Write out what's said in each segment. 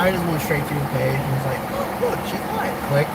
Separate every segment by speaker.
Speaker 1: I just went straight to the page and was like, oh, look, she's live. Click.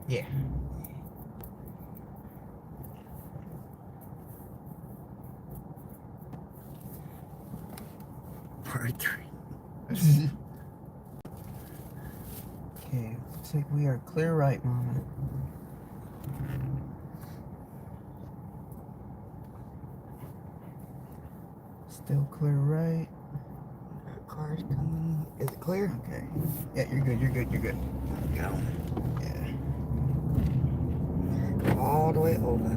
Speaker 1: Yeah. Part 3. Okay, looks like we are clear right, Mama. Still clear right.
Speaker 2: Car's coming. Is it clear?
Speaker 1: Okay. Yeah, you're good, you're good, you're good.
Speaker 2: Go.
Speaker 1: Yeah.
Speaker 2: All the way over.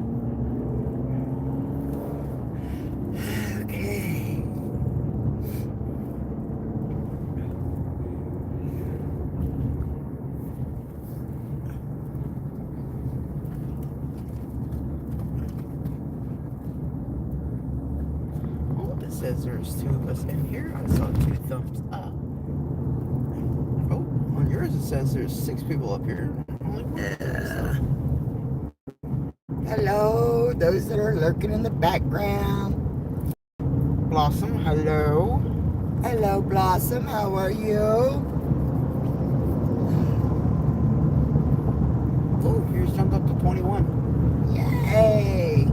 Speaker 2: Okay.
Speaker 1: Oh, it says there's 2 of us in here. I saw 2 thumbs up. Oh, on yours it says there's 6 people up here. Only 1 thumbs up.
Speaker 2: Hello, those that are lurking in the background.
Speaker 1: Blossom, hello.
Speaker 2: Hello, Blossom. How are you?
Speaker 1: Oh, here's jumped up to 21.
Speaker 2: Yay!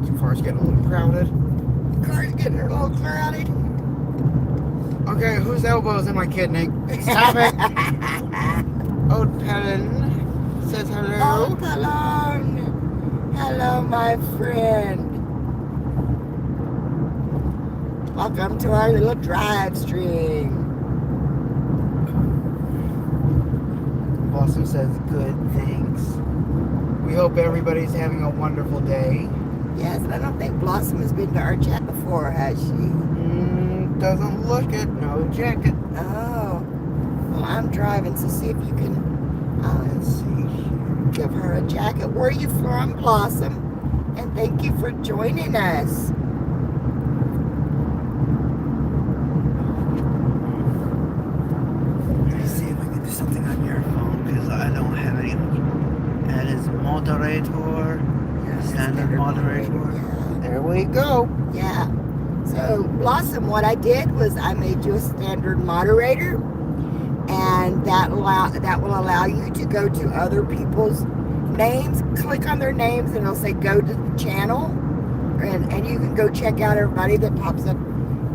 Speaker 1: The car's getting a little crowded.
Speaker 2: Car's getting a little crowded.
Speaker 1: Okay, whose elbow's in my kidney? Stop it! Old Pelin says hello.
Speaker 2: Oh, Pelon. Hello, my friend. Welcome to our little drive stream.
Speaker 1: Blossom says good things. We hope everybody's having a wonderful day.
Speaker 2: Yes, and I don't think Blossom has been to our chat before, has she?
Speaker 1: Doesn't look it. No jacket.
Speaker 2: Oh. Well, I'm driving, so see if you can
Speaker 1: Let's see.
Speaker 2: give her a jacket. Where are you from, Blossom? And thank you for joining us.
Speaker 1: Let me see if I can do something on your phone because I don't have any. That is moderator. Standard moderator.
Speaker 2: Yeah.
Speaker 1: There we go.
Speaker 2: Yeah. So, Blossom, what I did was I made you a standard moderator, and that will allow you to go to other people's names, click on their names, and it'll say go to the channel, and you can go check out everybody that pops up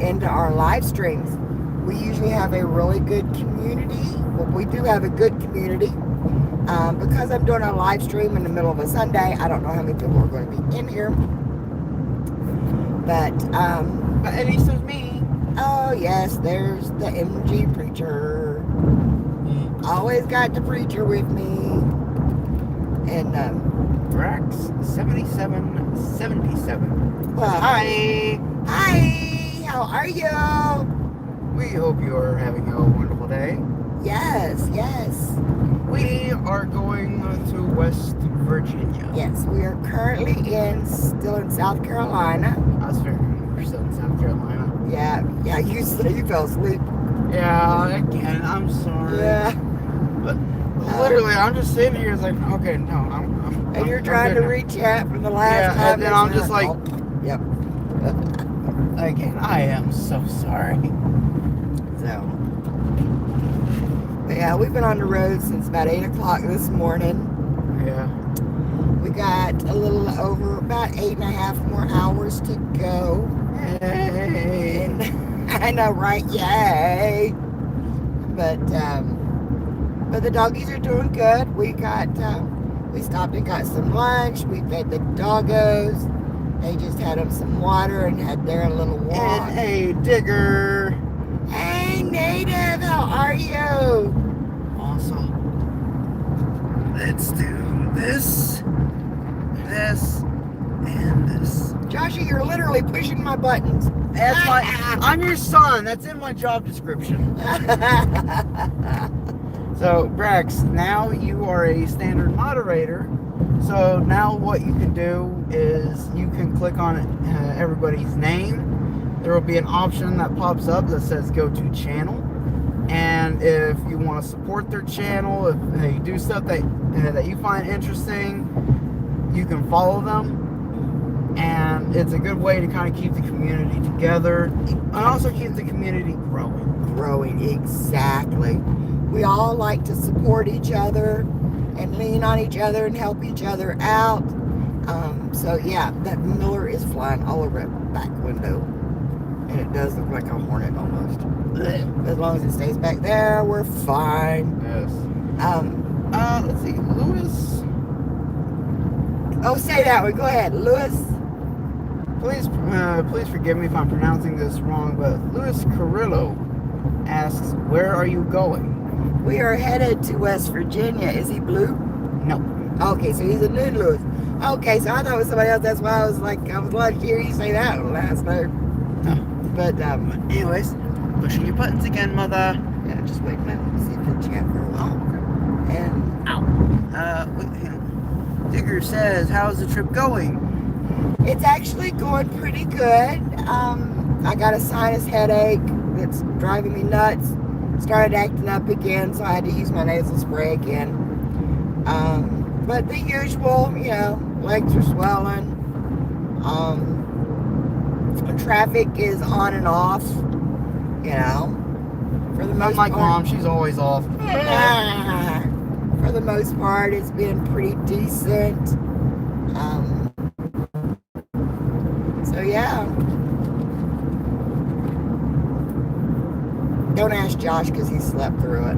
Speaker 2: into our live streams. We usually have a really good community. Well, we do have a good community. Because I'm doing a live stream in the middle of a Sunday, I don't know how many people are going to be in here. But
Speaker 1: at least there's me.
Speaker 2: Oh, yes, there's the MG preacher. Always got the preacher with me. And,
Speaker 1: Drax 7777.
Speaker 2: well,
Speaker 1: Hi.
Speaker 2: Hi, how are you?
Speaker 1: We hope you are having a wonderful day.
Speaker 2: Yes, yes.
Speaker 1: We are going to West Virginia.
Speaker 2: Yes, we are currently still in South Carolina.
Speaker 1: I was figuring we're still in South Carolina.
Speaker 2: Yeah, you fell asleep.
Speaker 1: Yeah, again, I'm sorry.
Speaker 2: Yeah.
Speaker 1: But literally, I'm just sitting here, it's like, okay, no,
Speaker 2: And you're trying to reach out from the last time.
Speaker 1: And then I'm just like,
Speaker 2: yep.
Speaker 1: Again, I am so sorry.
Speaker 2: So, but yeah, we've been on the road since about 8 o'clock this morning.
Speaker 1: Yeah.
Speaker 2: We got a little over about 8.5 more hours to go.
Speaker 1: Yay.
Speaker 2: And I know, right? Yay! But the doggies are doing good. We got We stopped and got some lunch. We fed the doggos. They just had them some water and had their little walk.
Speaker 1: And a digger.
Speaker 2: Hey, Native, how are you?
Speaker 1: Awesome. Let's do this, and this.
Speaker 2: Joshua, you're literally pushing my buttons.
Speaker 1: That's I'm your son. That's in my job description. So, Brax, now you are a standard moderator. So now what you can do is you can click on everybody's name. There will be an option that pops up that says go to channel. And if you want to support their channel, if they do stuff that you find interesting, you can follow them. And it's a good way to kind of keep the community together and also keep the community growing.
Speaker 2: Growing, exactly. We all like to support each other and lean on each other and help each other out. So yeah, that Miller is flying all over the back window. And it does look like a hornet almost. As long as it stays back there, we're fine.
Speaker 1: Yes. Let's see, Lewis.
Speaker 2: Oh, say that one. Go ahead, Lewis.
Speaker 1: Please forgive me if I'm pronouncing this wrong, but Louis Carrillo asks, where are you going?
Speaker 2: We are headed to West Virginia. Is he blue?
Speaker 1: No.
Speaker 2: Okay, so he's a new Lewis. Okay, so I thought it was somebody else. That's why I was like, I was glad to hear you say that last night.
Speaker 1: No.
Speaker 2: But,
Speaker 1: anyways, pushing your buttons again, mother.
Speaker 2: Yeah, just wait a minute. Let's see if you'll chat for a while. And,
Speaker 1: Wait, hang on. Digger says, how's the trip going?
Speaker 2: it's actually going pretty good. I got a sinus headache that's driving me nuts. Started acting up again, so I had to use my nasal spray again. But the usual, you know, legs are swelling. Traffic is on and off, you know. For the most
Speaker 1: Unlike
Speaker 2: part,
Speaker 1: Mom, she's always off.
Speaker 2: for the most part, it's been pretty decent. So yeah. Don't ask Josh because he slept through it.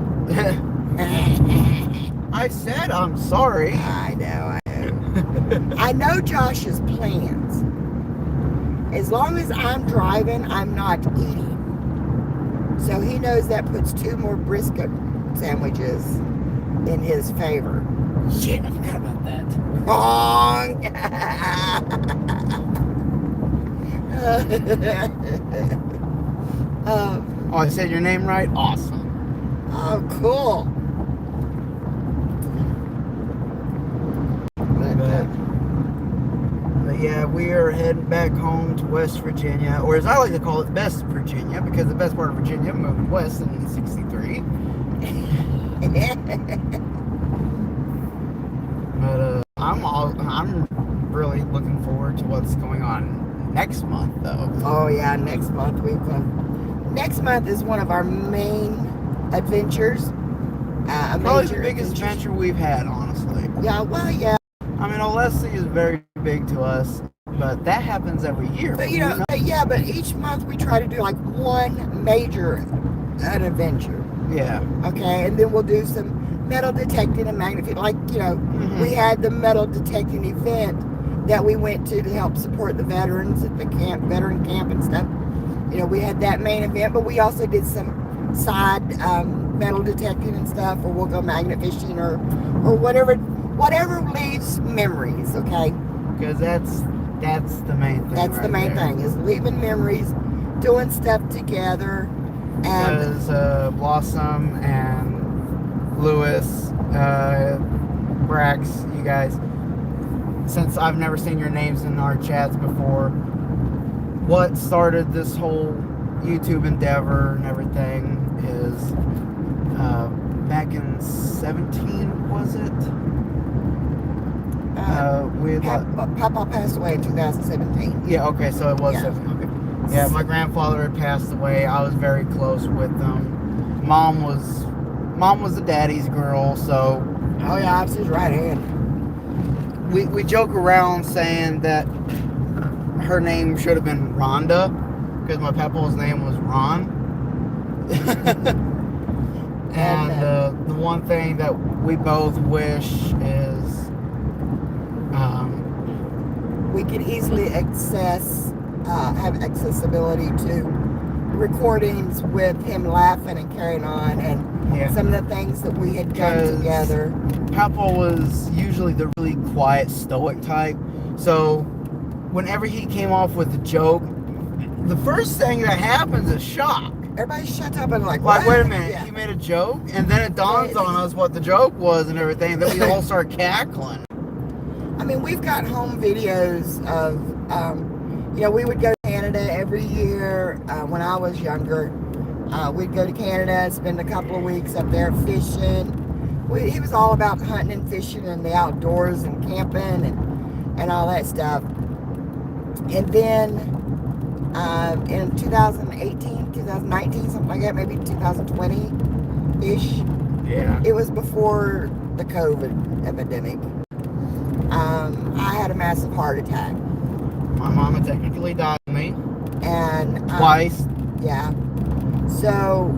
Speaker 1: I said I'm sorry.
Speaker 2: I know. I know Josh's plans. As long as I'm driving, I'm not eating. So he knows that puts 2 more brisket sandwiches in his favor.
Speaker 1: Shit, I forgot about that.
Speaker 2: Wrong!
Speaker 1: Oh, I said your name right? Awesome.
Speaker 2: Oh, cool.
Speaker 1: But yeah, we are heading back home to West Virginia, or as I like to call it, Best Virginia, because the best part of Virginia moved west in '63. But I'm really looking forward to what's going on next month, though.
Speaker 2: Oh yeah, next month we've gone. Next month is one of our main adventures.
Speaker 1: Probably the biggest adventure we've had, honestly.
Speaker 2: Yeah, well, yeah.
Speaker 1: I mean, Olesi is very big to us, but that happens every year.
Speaker 2: But you know, but each month we try to do like one major adventure.
Speaker 1: Yeah.
Speaker 2: Okay, and then we'll do some metal detecting and magnifying. Like, you know, we had the metal detecting event that we went to help support the veterans at the veteran camp and stuff. You know, we had that main event, but we also did some side metal detecting and stuff, or we'll go magnet fishing or whatever leaves memories, okay?
Speaker 1: Because that's the main thing.
Speaker 2: That's the main thing, is leaving memories, doing stuff together. And
Speaker 1: because Blossom and Lewis, Brax, you guys, since I've never seen your names in our chats before, what started this whole YouTube endeavor and everything is back in 17, was it?
Speaker 2: Papa passed away in 2017.
Speaker 1: Yeah, okay, so it was
Speaker 2: Yeah.
Speaker 1: 17. Okay. Yeah, my grandfather had passed away. I was very close with them. Mom was the daddy's girl, so
Speaker 2: Oh yeah, I was his right hand.
Speaker 1: we joke around saying that her name should have been Rhonda because my papa's name was Ron. And the one thing that we both wish is
Speaker 2: We could easily have accessibility to recordings with him laughing and carrying on, and some of the things that we had done together.
Speaker 1: Papa was usually the really quiet, stoic type. So whenever he came off with a joke, the first thing that happens is shock.
Speaker 2: Everybody shuts up and like, what?
Speaker 1: Wait a minute, he made a joke? And then it dawns on us what the joke was and everything, and then we all start cackling.
Speaker 2: I mean, we've got home videos of, we would go to Canada every year when I was younger. We'd go to Canada, spend a couple of weeks up there fishing. He was all about hunting and fishing and the outdoors and camping and all that stuff. And then in 2018, 2019, something like that, maybe 2020-ish.
Speaker 1: Yeah.
Speaker 2: It was before the COVID epidemic. I had a massive heart attack.
Speaker 1: My mama technically died of me.
Speaker 2: And
Speaker 1: twice.
Speaker 2: Yeah. So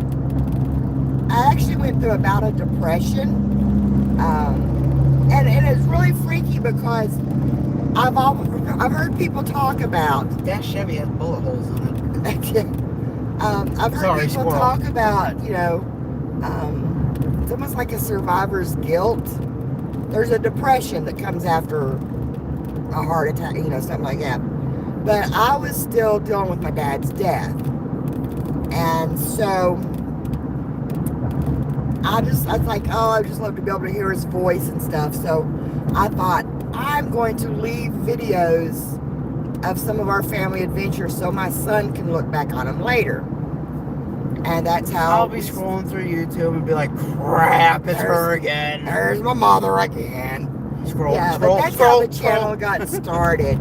Speaker 2: I actually went through about a depression. And it's really freaky because I've heard people talk about
Speaker 1: that Chevy has bullet holes in it.
Speaker 2: I've heard people talk about, it's almost like a survivor's guilt. There's a depression that comes after a heart attack, something like that. But I was still dealing with my dad's death. And so I was like, I just love to be able to hear his voice and stuff. So I thought, I'm going to leave videos of some of our family adventures so my son can look back on them later. And that's how
Speaker 1: I'll be scrolling through YouTube and be like, crap, it's her again.
Speaker 2: There's my mother again.
Speaker 1: Scroll.
Speaker 2: But that's how the channel got started.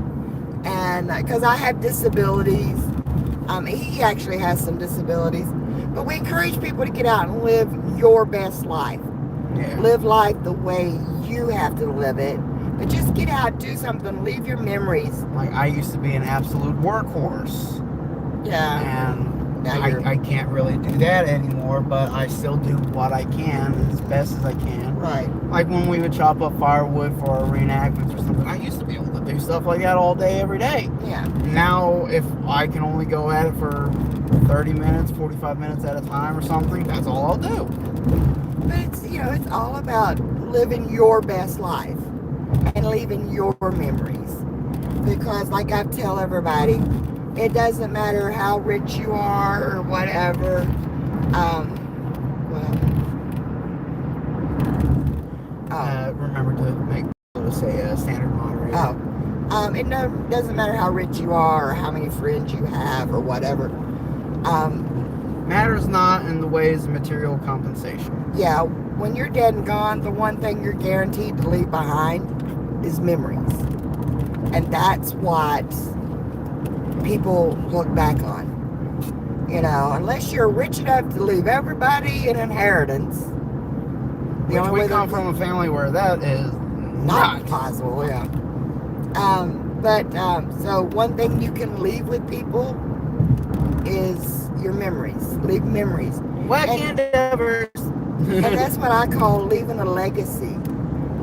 Speaker 2: And because I have disabilities, he actually has some disabilities. But we encourage people to get out and live your best life.
Speaker 1: Yeah.
Speaker 2: Live life the way you have to live it. But just get out, do something, leave your memories.
Speaker 1: Like, I used to be an absolute workhorse.
Speaker 2: Yeah.
Speaker 1: And I can't really do that anymore, but I still do what I can as best as I can.
Speaker 2: Right.
Speaker 1: Like when we would chop up firewood for our reenactments or something, I used to be able to do stuff like that all day, every day.
Speaker 2: Yeah.
Speaker 1: Now, if I can only go at it for 30 minutes, 45 minutes at a time or something, that's all I'll do.
Speaker 2: But it's, it's all about living your best life and leaving your memories. Because like I tell everybody, it doesn't matter how rich you are or whatever.
Speaker 1: Remember to make say a standard moderator.
Speaker 2: It doesn't matter how rich you are or how many friends you have or whatever.
Speaker 1: Matters not in the ways of material compensation.
Speaker 2: Yeah, when you're dead and gone, the one thing you're guaranteed to leave behind is memories. And that's what people look back on. Unless you're rich enough to leave everybody an inheritance.
Speaker 1: We come from a family where that is not
Speaker 2: possible, yeah. So one thing you can leave with people is your memories. Leave memories.
Speaker 1: Wacky endeavors.
Speaker 2: And that's what I call leaving a legacy,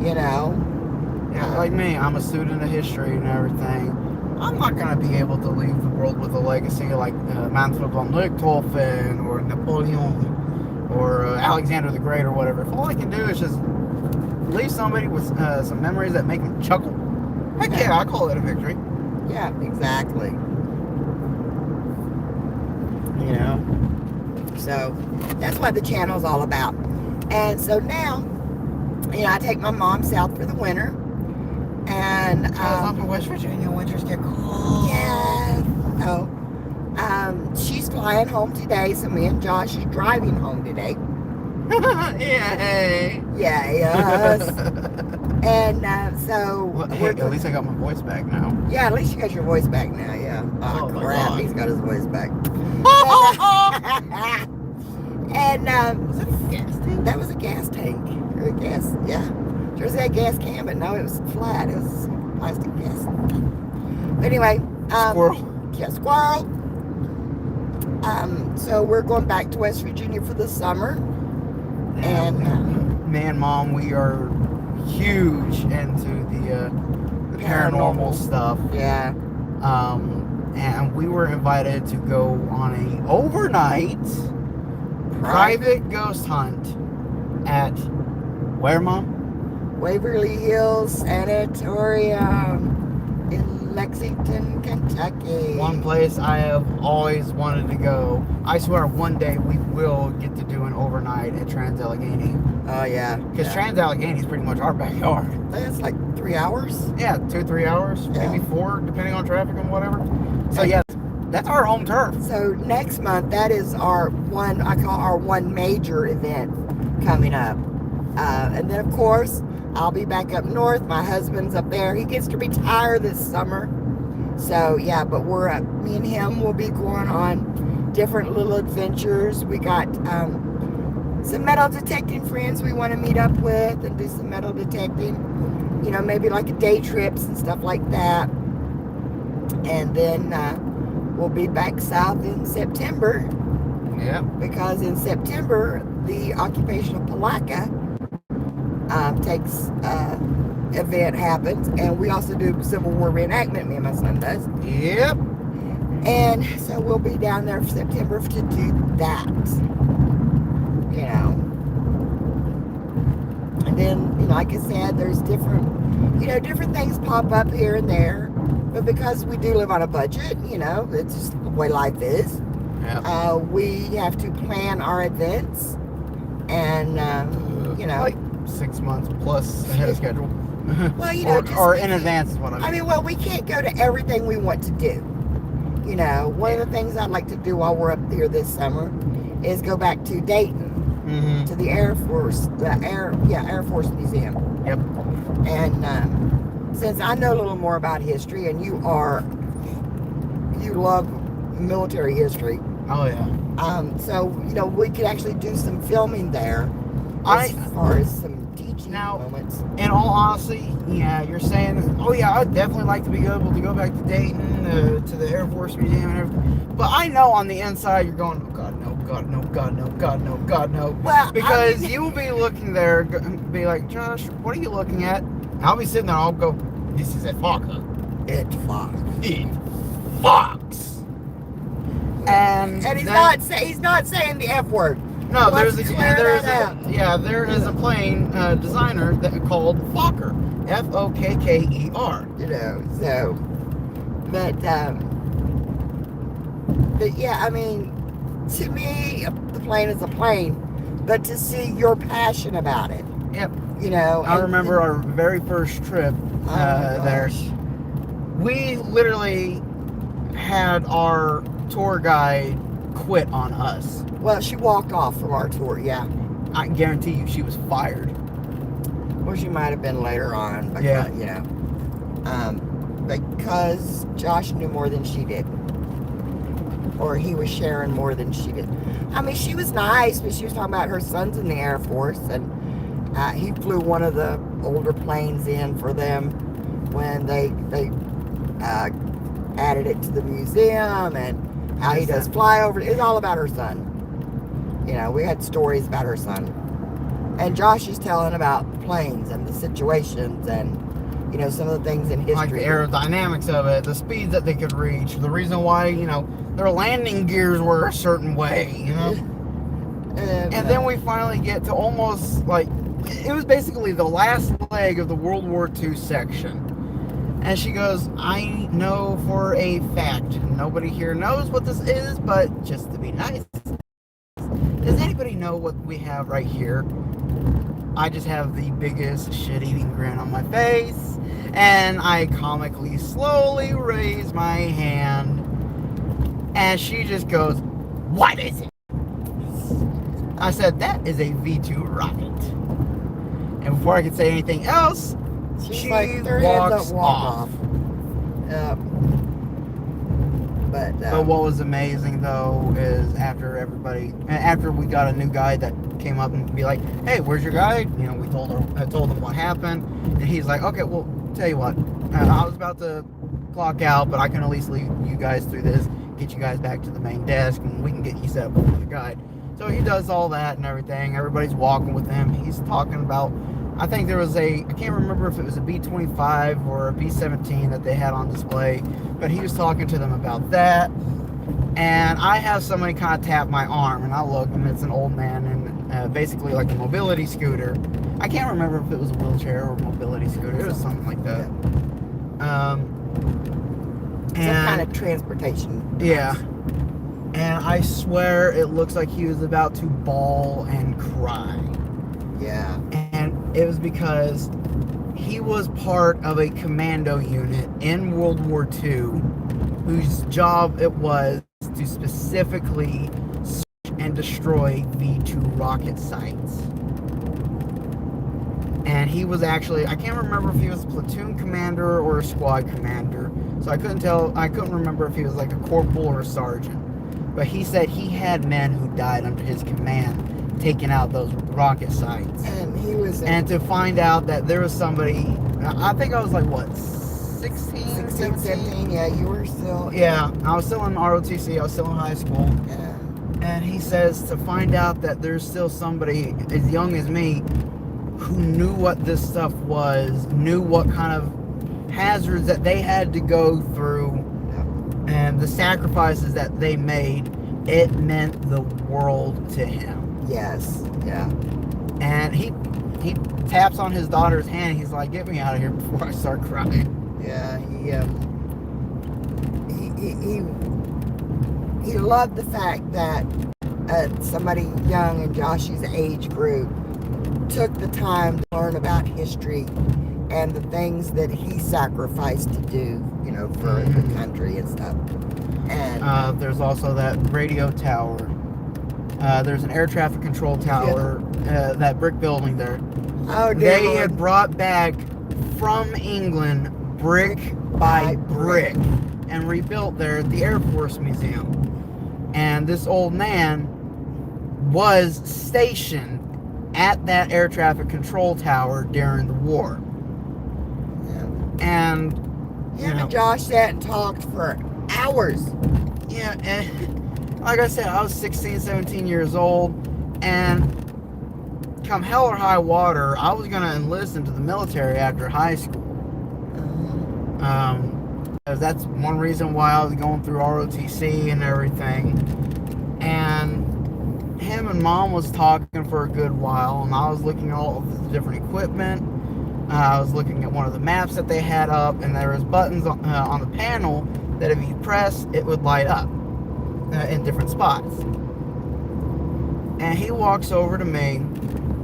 Speaker 1: Yeah, like me, I'm a student of history and everything. I'm not going to be able to leave the world with a legacy like Manfred von Richthofen or Napoleon or Alexander the Great or whatever. If all I can do is just leave somebody with some memories that make them chuckle, heck yeah, I call it a victory.
Speaker 2: Yeah, exactly. So that's what the channel's all about. And so now, I take my mom south for the winter. And
Speaker 1: up in West Virginia, winters get cold.
Speaker 2: Yeah. So she's flying home today, so me and Josh is driving home today.
Speaker 1: Yay!
Speaker 2: Yes. And so
Speaker 1: well, hey, at least I got my voice back now.
Speaker 2: Yeah, at least you got your voice back now. Yeah.
Speaker 1: Oh
Speaker 2: crap! He's got his voice back. And
Speaker 1: was that a gas tank?
Speaker 2: That was a gas tank. Or a gas, yeah. Sure said a gas can, but no, it was flat. It was plastic gas. But anyway,
Speaker 1: squirrel.
Speaker 2: Yeah, squirrel. So we're going back to West Virginia for the summer. And
Speaker 1: me and Mom, we are huge into the paranormal stuff.
Speaker 2: Yeah.
Speaker 1: And we were invited to go on a overnight private ghost hunt at where, Mom?
Speaker 2: Waverly Hills Sanatorium in Lexington, Kentucky.
Speaker 1: One place I have always wanted to go. I swear one day we will get to do an overnight at Trans-Allegheny.
Speaker 2: Oh, yeah.
Speaker 1: Because Trans-Allegheny is pretty much our backyard.
Speaker 2: It's like 3 hours.
Speaker 1: Yeah, 2-3 hours,
Speaker 2: Yeah.
Speaker 1: maybe 4, depending on traffic and whatever. So yeah, that's our home turf.
Speaker 2: So next month, that is our one, I call our one major event coming up. And then, of course, I'll be back up north. My husband's up there. He gets to retire this summer. So, yeah, but me and him will be going on different little adventures. We got some metal detecting friends we want to meet up with and do some metal detecting. You know, maybe like day trips and stuff like that. And then we'll be back south in September.
Speaker 1: Yeah.
Speaker 2: Because in September, the Occupational Palaka event happens, and we also do Civil War reenactment, me and my son does.
Speaker 1: Yep.
Speaker 2: And so we'll be down there for September to do that. You know. And then, you know, like I said, there's different things pop up here and there. But because we do live on a budget, you know, it's just the way life is.
Speaker 1: Yeah.
Speaker 2: We have to plan our events, and you know,
Speaker 1: like 6 months plus ahead of schedule.
Speaker 2: Well, you know,
Speaker 1: or in advance is what I mean.
Speaker 2: I mean, well, we can't go to everything we want to do. You know, one of the things I'd like to do while we're up here this summer is go back to Dayton, to the Air Force, Air Force Museum.
Speaker 1: Yep.
Speaker 2: And since I know a little more about history, and you love military history.
Speaker 1: Oh yeah.
Speaker 2: So you know, we could actually do some filming there, as far as some teaching moments.
Speaker 1: In all honesty, yeah, you're saying, oh yeah, I'd definitely like to be able to go back to Dayton, to the Air Force Museum and everything. But I know on the inside you're going, oh God, no, God, no, God, no, God, no, God, no.
Speaker 2: Well,
Speaker 1: because you will be looking there, be like, Josh, what are you looking at? And I'll be sitting there, I'll go, this is a fox.
Speaker 2: It fox.
Speaker 1: It fox. And
Speaker 2: he's not saying the F word.
Speaker 1: No, there is a plane designer called Fokker, F-O-K-K-E-R.
Speaker 2: You know, so, but yeah, I mean, to me, the plane is a plane, but to see your passion about it.
Speaker 1: Yep.
Speaker 2: You know,
Speaker 1: I remember our very first trip there. We literally had our tour guide quit on us.
Speaker 2: Well, she walked off from our tour, yeah.
Speaker 1: I guarantee you she was fired.
Speaker 2: Well, she might have been later on, but
Speaker 1: yeah.
Speaker 2: You know, because Josh knew more than she did. Or he was sharing more than she did. I mean, she was nice, but she was talking about her son's in the Air Force, and he flew one of the older planes in for them when they added it to the museum, and how he does flyover. It's all about her son. You know, we had stories about her son. And Josh is telling about planes and the situations and, you know, some of the things in history.
Speaker 1: Like the aerodynamics of it, the speeds that they could reach, the reason why, you know, their landing gears were a certain way, you know? And then we finally get to almost, like, it was basically the last leg of the World War II section. And she goes, I know for a fact, nobody here knows what this is, but just to be nice, does anybody know what we have right here? I just have the biggest shit-eating grin on my face, and I comically slowly raise my hand, and she just goes, what is it? I said, that is a V2 rocket. And before I could say anything else, she walks off.
Speaker 2: Yep. But
Speaker 1: what was amazing though is after we got a new guide that came up and be like, hey, where's your guide? You know, I told him what happened, and he's like, okay, well, tell you what, I was about to clock out, but I can at least lead you guys through this, get you guys back to the main desk, and we can get you set up with the guide. So he does all that and everything. Everybody's walking with him. He's talking about I think there was I can't remember if it was a B-25 or a B-17 that they had on display, but he was talking to them about that. And I have somebody kind of tap my arm, and I look, and it's an old man in basically like a mobility scooter. I can't remember if it was a wheelchair or a mobility scooter. It was something like that.
Speaker 2: Some kind of transportation.
Speaker 1: Yeah. And I swear it looks like he was about to bawl and cry.
Speaker 2: Yeah.
Speaker 1: And it was because he was part of a commando unit in World War II whose job it was to specifically search and destroy V2 rocket sites. And he was actually, I can't remember if he was a platoon commander or a squad commander. So I couldn't remember if he was like a corporal or a sergeant. But he said he had men who died under his command taking out those rocket sites.
Speaker 2: And he was...
Speaker 1: And to find out that there was somebody, I think I was like, what, 16,
Speaker 2: 17? Yeah, you were still...
Speaker 1: Yeah, I was still in ROTC, I was still in high school.
Speaker 2: Yeah.
Speaker 1: And he says to find out that there's still somebody as young as me who knew what this stuff was, knew what kind of hazards that they had to go through, and the sacrifices that they made, it meant the world to him.
Speaker 2: Yes. Yeah.
Speaker 1: And he taps on his daughter's hand. He's like, "Get me out of here before I start crying."
Speaker 2: Yeah. He loved the fact that somebody young in Josh's age group took the time to learn about history and the things that he sacrificed to do, for the country and stuff. And
Speaker 1: there's also that radio tower. There's an air traffic control tower, that brick building there.
Speaker 2: Oh, dear
Speaker 1: They
Speaker 2: Lord.
Speaker 1: had brought back from England brick by brick and rebuilt there at the Air Force Museum. And this old man was stationed at that air traffic control tower during the war. And
Speaker 2: him and Josh sat and talked for hours.
Speaker 1: Yeah, and like I said, I was 16, 17 years old, and come hell or high water, I was going to enlist into the military after high school. That's one reason why I was going through ROTC and everything. And him and Mom was talking for a good while, and I was looking at all of the different equipment. I was looking at one of the maps that they had up, and there was buttons on the panel that if you press, it would light up in different spots. And he walks over to me,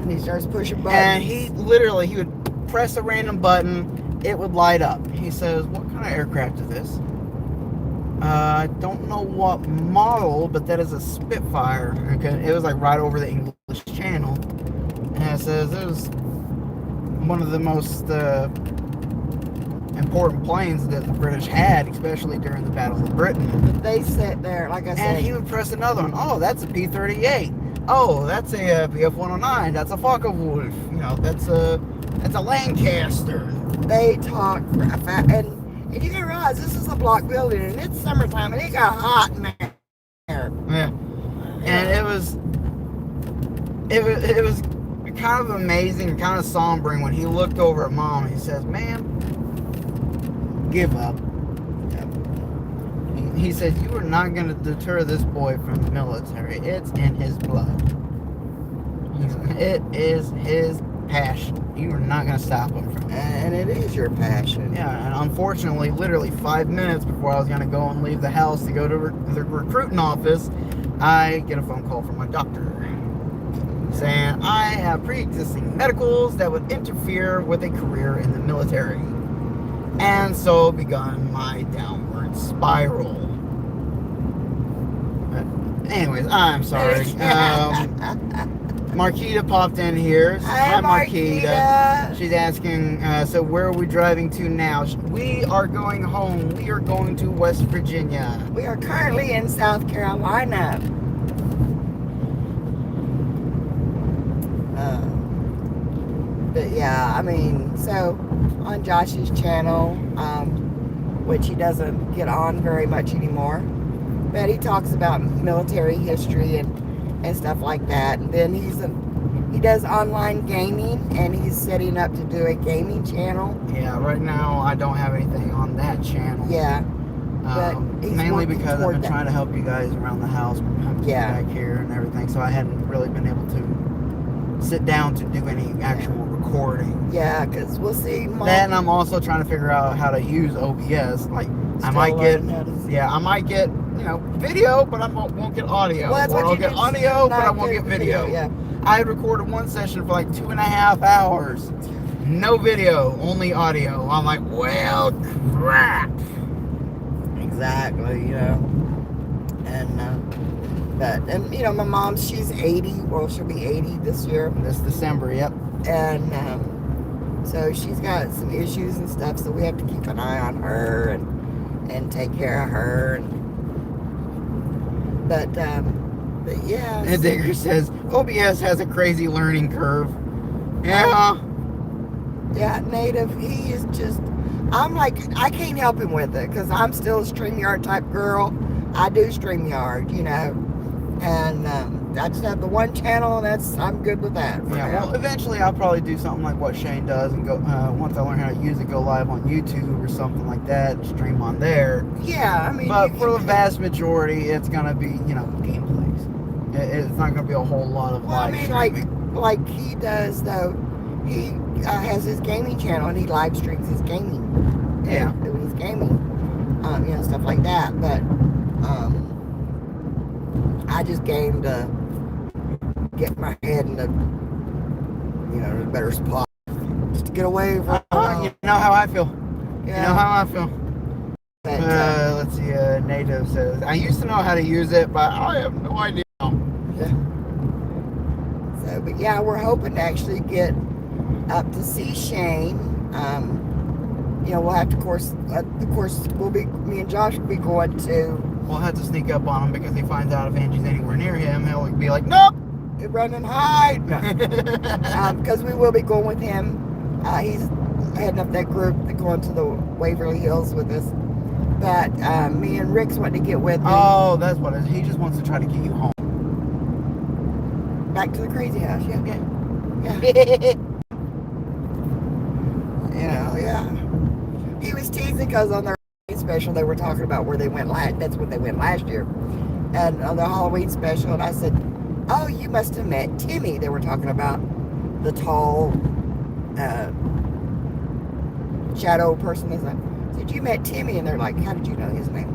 Speaker 2: And he starts pushing buttons.
Speaker 1: and he would press a random button, it would light up. He says, "What kind of aircraft is this?" I don't know what model, but that is a Spitfire. Okay, it was like right over the English Channel, and it says it was one of the most important planes that the British had, especially during the Battle of Britain.
Speaker 2: But they sat there, like I said.
Speaker 1: And he would press another one. Oh, that's a P-38. Oh, that's a BF-109. That's a Focke-Wulf. That's a Lancaster.
Speaker 2: They talked for a fact, and you gotta realize this is a block building, and it's summertime, and it got hot in there.
Speaker 1: Yeah, and it was kind of amazing, kind of sombering when he looked over at Mom. And he says, "Ma'am, give up." He says, "You are not going to deter this boy from the military. It's in his blood. It is his passion. You are not going to stop him from it."
Speaker 2: And it is your passion.
Speaker 1: Yeah, and unfortunately, literally 5 minutes before I was going to go and leave the house to go to the recruiting office, I get a phone call from my doctor saying I have pre-existing medicals that would interfere with a career in the military. And so begun my downward spiral. But anyways, I'm sorry. Marquita popped in here.
Speaker 2: Hi, Marquita.
Speaker 1: She's asking, so where are we driving to now? We are going home. We are going to West Virginia.
Speaker 2: We are currently in South Carolina. But yeah, I mean, so on Josh's channel, which he doesn't get on very much anymore, but he talks about military history and stuff like that. And then He does online gaming, and he's setting up to do a gaming channel.
Speaker 1: Yeah, right now I don't have anything on that channel.
Speaker 2: Yeah, but he's
Speaker 1: mainly
Speaker 2: working
Speaker 1: because I've
Speaker 2: toward
Speaker 1: been
Speaker 2: that.
Speaker 1: trying to help you guys around the house,
Speaker 2: Yeah.
Speaker 1: back here and everything, so I hadn't really been able to sit down to do any actual recording.
Speaker 2: Yeah, because we'll see. Mom,
Speaker 1: Then I'm also trying to figure out how to use OBS. Like I
Speaker 2: still
Speaker 1: might get,
Speaker 2: learning how to-
Speaker 1: yeah, I might get, video, but I won't get audio.
Speaker 2: Well, that's
Speaker 1: Or
Speaker 2: what
Speaker 1: I'll
Speaker 2: you
Speaker 1: get
Speaker 2: did
Speaker 1: audio, but I
Speaker 2: not
Speaker 1: won't
Speaker 2: do
Speaker 1: get video.
Speaker 2: Yeah.
Speaker 1: I had recorded one session for like 2.5 hours. No video, only audio. I'm like, well, crap.
Speaker 2: Exactly, and my mom, she's 80. Well, she'll be 80 this year.
Speaker 1: This December, yep.
Speaker 2: And so she's got some issues and stuff, so we have to keep an eye on her and take care of her. But yeah.
Speaker 1: And Digger says, OBS has a crazy learning curve. Yeah.
Speaker 2: Yeah, Native, he is just, I'm like, I can't help him with it because I'm still a StreamYard type girl. I do StreamYard, and I just have the one channel, and I'm good with that for now.
Speaker 1: Well, eventually I'll probably do something like what Shane does and go, once I learn how to use it, go live on YouTube or something like that, stream on there.
Speaker 2: Yeah, I mean.
Speaker 1: But for the vast majority, it's going to be, gameplays. It's not going to be a whole lot of live streaming.
Speaker 2: Like he does, though, he has his gaming channel, and he live streams his gaming.
Speaker 1: Yeah.
Speaker 2: Doing his gaming, stuff like that. But I just game to get my head in a better spot, just to get away from.
Speaker 1: You know how I feel.
Speaker 2: Yeah.
Speaker 1: You know how I feel.
Speaker 2: But,
Speaker 1: Let's see. Native says, I used to know how to use it, but I have no idea.
Speaker 2: Yeah. So, but yeah, we're hoping to actually get up to see Shane. We'll have to, of course, me and Josh will be going to.
Speaker 1: We'll have to sneak up on him because he finds out if Angie's anywhere near him, he'll be like, nope!
Speaker 2: Run and hide! Because we will be going with him. He's heading up that group that's going to the Waverly Hills with us. But me and Rick's wanting to get with me.
Speaker 1: Oh, that's what it is. He just wants to try to get you home.
Speaker 2: Back to the crazy house, yeah. Yeah. He was teasing because on their special they were talking about where they went that's what they went last year. And on the Halloween special, and I said, oh, you must have met Timmy. They were talking about the tall shadow person. I said, you met Timmy? And they're like, how did you know his name?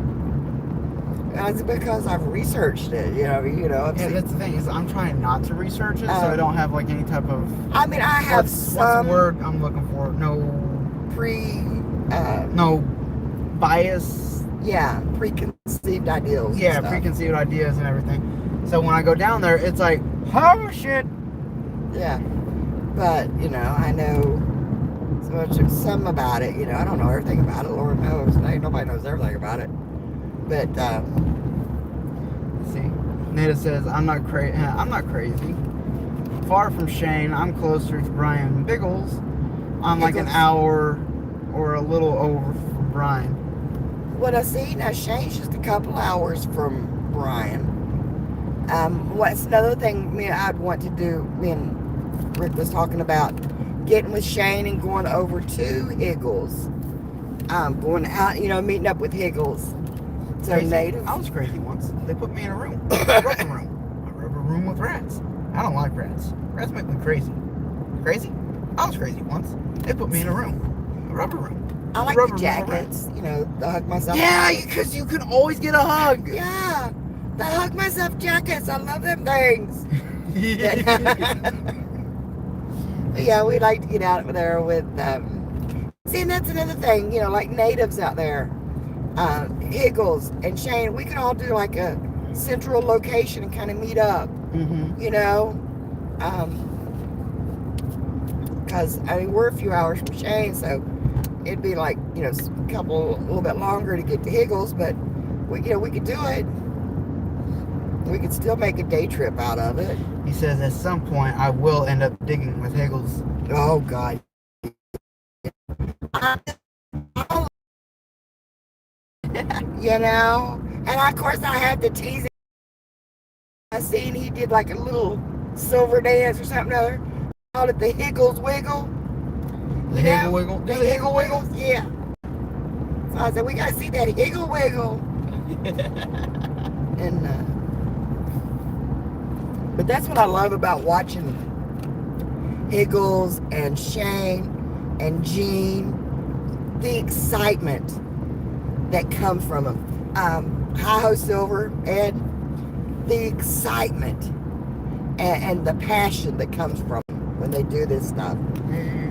Speaker 2: And I said, because I've researched it,
Speaker 1: Yeah, that's the thing, is I'm trying not to research it, so I don't have like any type of.
Speaker 2: I mean, I have
Speaker 1: what's the word I'm looking for? No bias.
Speaker 2: Yeah, preconceived ideals.
Speaker 1: Yeah, preconceived ideas and everything. So when I go down there, it's like, oh shit.
Speaker 2: Yeah, but I know some about it. I don't know everything about it. Lord knows, nobody knows everything about it. But
Speaker 1: see, Nita says, I'm not crazy. Far from Shane, I'm closer to Brian Biggles. I'm like an hour or a little over from Brian.
Speaker 2: What I see now, Shane's just a couple hours from Brian. What's another thing I'd want to do? Me and Rick was talking about getting with Shane and going over to Higgles. Going out, meeting up with Higgles. So Native.
Speaker 1: I was crazy once. They put me in a room, a rubber room with rats. I don't like rats. Rats make me crazy. Crazy? I was crazy once. They put me in a room, a rubber room.
Speaker 2: I like the jackets, the hug myself.
Speaker 1: Yeah, because you can always get a hug.
Speaker 2: Yeah, the hug myself jackets. I love them things. Yeah, we like to get out there with. See, and that's another thing. Like Natives out there, Higgles and Shane. We can all do like a central location and kind of meet up.
Speaker 1: Mm-hmm.
Speaker 2: Because we're a few hours from Shane, so it'd be like a little bit longer to get to Higgles, but we could do it. We could still make a day trip out of it.
Speaker 1: He says at some point I will end up digging with Higgles.
Speaker 2: Oh God. And of course I had to tease him. I seen he did like a little silver dance or something or other. Called it the Higgles Wiggle.
Speaker 1: The Higgle Wiggle?
Speaker 2: The Higgle Wiggle? Yeah. So I said, we got to see that Higgle Wiggle. And, but that's what I love about watching Higgles and Shane and Gene. The excitement that comes from them. Hi-Ho Silver, Ed, the excitement and the passion that comes from them when they do this stuff,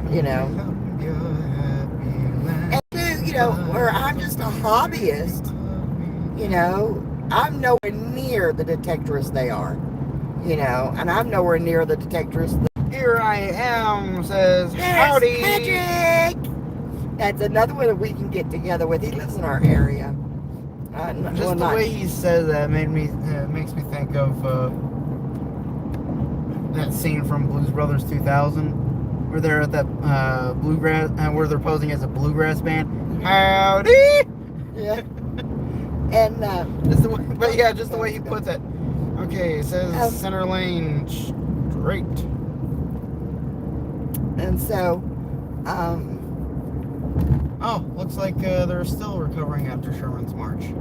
Speaker 2: you know. And you know, where I'm just a hobbyist, you know, I'm nowhere near the detectorist they are, you know, and I'm nowhere near the detectorist.
Speaker 1: Here I am, says,
Speaker 2: There's
Speaker 1: howdy.
Speaker 2: Patrick! That's another one that we can get together with. He lives in our area.
Speaker 1: Just the way he says that makes me think of that scene from Blues Brothers 2000, where they're at that bluegrass, where they're posing as a bluegrass band. Howdy!
Speaker 2: Yeah. And
Speaker 1: just the way, but yeah, just the way he puts it. Okay, it says center lane straight.
Speaker 2: And so,
Speaker 1: oh, looks like they're still recovering after Sherman's march.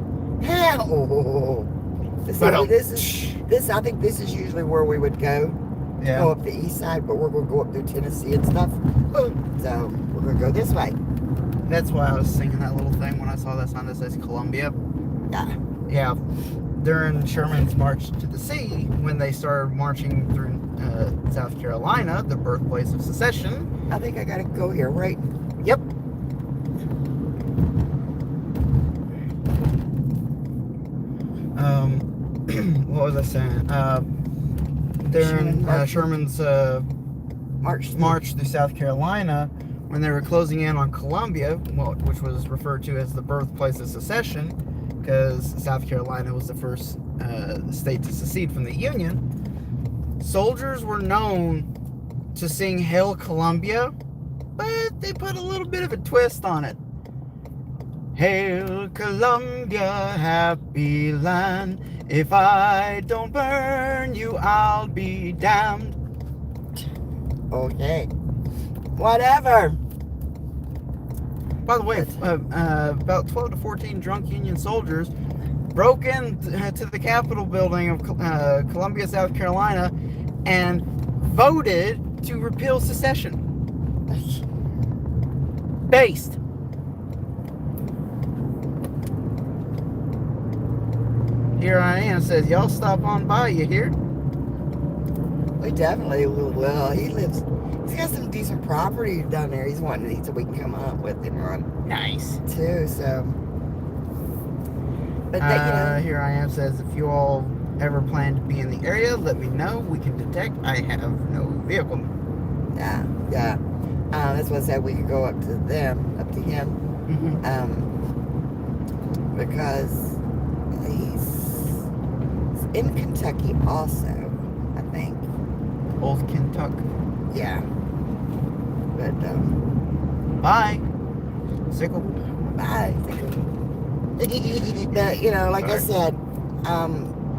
Speaker 2: hell, this I think this is usually where we would go.
Speaker 1: Yeah.
Speaker 2: Go up the east side, but we're gonna go up through Tennessee and stuff. So we're gonna go this way.
Speaker 1: That's why I was singing that little thing when I saw that sign that says Columbia.
Speaker 2: Yeah.
Speaker 1: Yeah. During Sherman's march to the sea, when they started marching through South Carolina, the birthplace of secession.
Speaker 2: I think I gotta go here, right?
Speaker 1: Yep. What was I saying? During Sherman's march through South Carolina, when they were closing in on Columbia, which was referred to as the birthplace of secession, because South Carolina was the first state to secede from the Union, soldiers were known to sing Hail Columbia, but they put a little bit of a twist on it. Hail Columbia, happy land. If I don't burn you, I'll be damned.
Speaker 2: Okay. Whatever.
Speaker 1: By the way, about 12 to 14 drunk Union soldiers broke into the Capitol building of Columbia, South Carolina, and voted to repeal secession. Based. Here I am, says, y'all stop on by, you hear?
Speaker 2: We definitely will. Well, he's got some decent property down there. He's wanting so we can come up with him on.
Speaker 1: Nice.
Speaker 2: Too, so. But
Speaker 1: here I am, says, if you all ever plan to be in the area, let me know. We can detect. I have no vehicle.
Speaker 2: Yeah. That's what I said. We could go up to him.
Speaker 1: Mm-hmm.
Speaker 2: Because he's in Kentucky also, I think.
Speaker 1: Old Kentucky.
Speaker 2: Yeah. But,
Speaker 1: bye. Sickle.
Speaker 2: Bye. You know, like I said,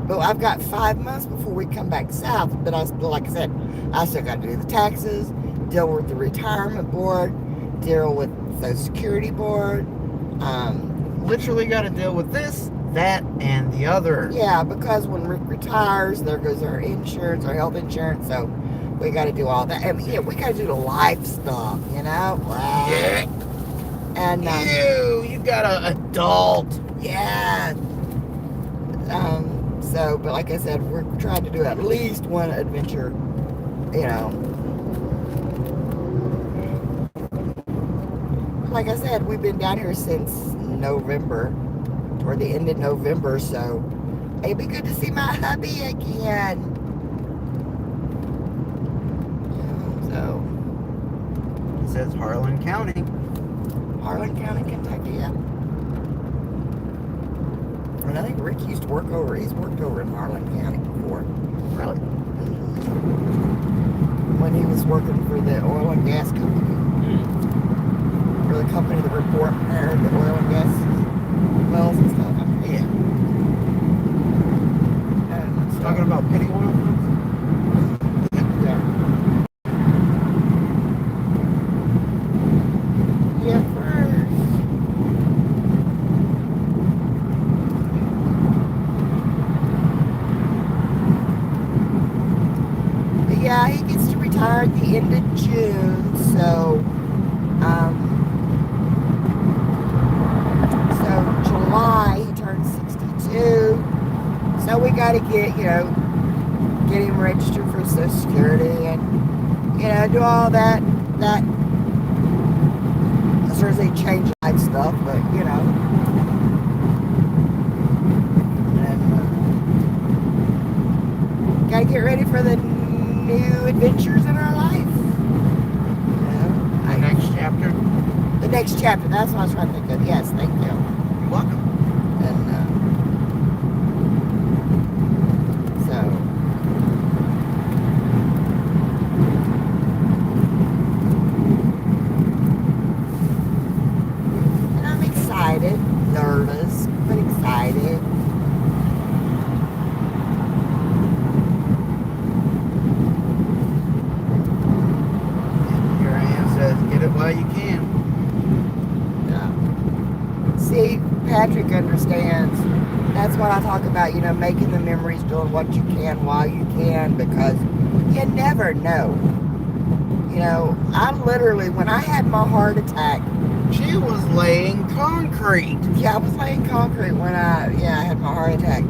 Speaker 2: well, I've got 5 months before we come back south, but like I said, I still got to do the taxes, deal with the retirement board, deal with the security board.
Speaker 1: Literally got to deal with this, that, and the other.
Speaker 2: Yeah, because when Rick retires, there goes our insurance, our health insurance, so we got to do all that. I mean, yeah, we got to do the life stuff, you know?
Speaker 1: Yeah.
Speaker 2: And,
Speaker 1: you got an adult.
Speaker 2: Yeah. So, but like I said, we're trying to do at least one adventure, you know. Like I said, we've been down here since November, or the end of November, so it'd be good to see my hubby again. So,
Speaker 1: It says Harlan County.
Speaker 2: Harlan County, Kentucky, yeah. And I think Rick he's worked over in Harlan County before.
Speaker 1: Really?
Speaker 2: When he was working for the oil and gas company. For the company that report there, the oil and gas wells and stuff.
Speaker 1: Yeah. Talking about petty oil fields?
Speaker 2: are at the end of June, so July he turns 62. So we got to get him registered for Social Security and do all that as far as they change life stuff, but and got to get ready for the new adventures in our life.
Speaker 1: The next chapter.
Speaker 2: The next chapter. That's what I was trying to think of. Yes, thank you.
Speaker 1: You're welcome.
Speaker 2: And I'm excited, nervous, but excited.
Speaker 1: Here I am says, get it while you can.
Speaker 2: See, Patrick understands. That's what I talk about, making the memories, doing what you can while you can, because you never know. I literally, when I had my heart attack,
Speaker 1: She was laying concrete.
Speaker 2: I was laying concrete when I had my heart attack.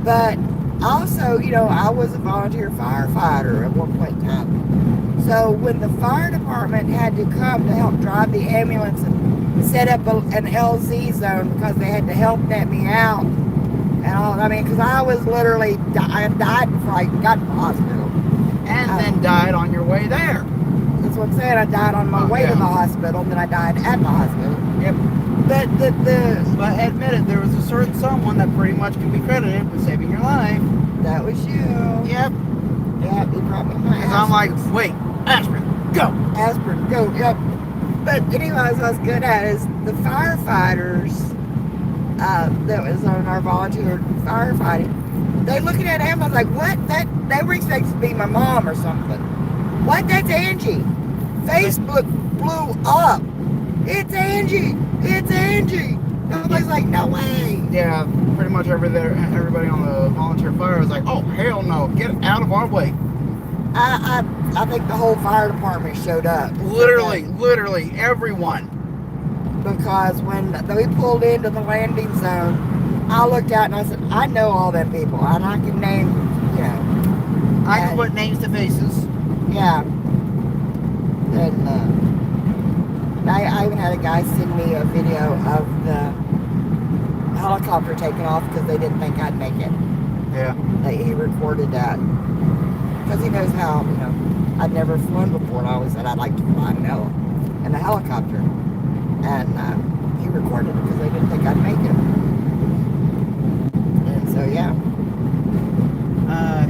Speaker 2: But also, I was a volunteer firefighter at one point in time. So when the fire department had to come to help drive the ambulance and set up an LZ zone because they had to help net me out, and all, because I was literally, I died before I got to the hospital.
Speaker 1: And then died on your way there.
Speaker 2: That's what I'm saying. I died on my way to the hospital, and then I died at the hospital.
Speaker 1: Yep.
Speaker 2: But
Speaker 1: But admit it, there was a certain someone that pretty much can be credited with saving your life.
Speaker 2: that was you.
Speaker 1: Yep.
Speaker 2: Yeah, he brought me my
Speaker 1: Because I'm like, wait, aspirin, go.
Speaker 2: aspirin, go, yep. But anyways, what I was good at is the firefighters that was on our volunteer firefighting. They looking at him, I was like, what? They were expecting to be my mom or something. What? That's Angie. Facebook blew up. It's Angie. It's Angie. Everybody's like, no way.
Speaker 1: Yeah, pretty much everybody on the volunteer fire was like, oh, hell no, get out of our way.
Speaker 2: I think the whole fire department showed up.
Speaker 1: Literally, everyone.
Speaker 2: Because when we pulled into the landing zone, I looked out and I said, I know all them people, and I can name,
Speaker 1: I can put names to faces.
Speaker 2: Yeah. And I even had a guy send me a video of the helicopter taking off because they didn't think I'd make it.
Speaker 1: Yeah.
Speaker 2: He recorded that. Because he knows how, I'd never flown before, and I always said I'd like to fly in a helicopter. And he recorded it because they didn't think I'd make it. And so, yeah.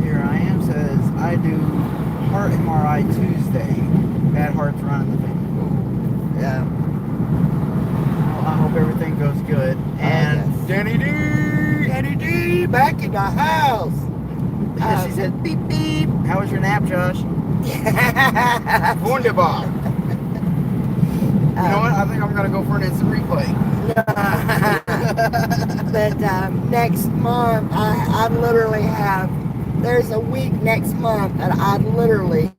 Speaker 1: Here I am says, I do heart MRI Tuesday. Bad heart's running the thing.
Speaker 2: Yeah.
Speaker 1: Well, I hope everything goes good. And
Speaker 2: yes.
Speaker 1: Danny D!
Speaker 2: Danny D, back in the house.
Speaker 1: She said, beep, beep. How was your nap, Josh? Wunderbar. You know what? I think I'm going to go for an instant replay.
Speaker 2: But next month, I literally have, there's a week next month that I literally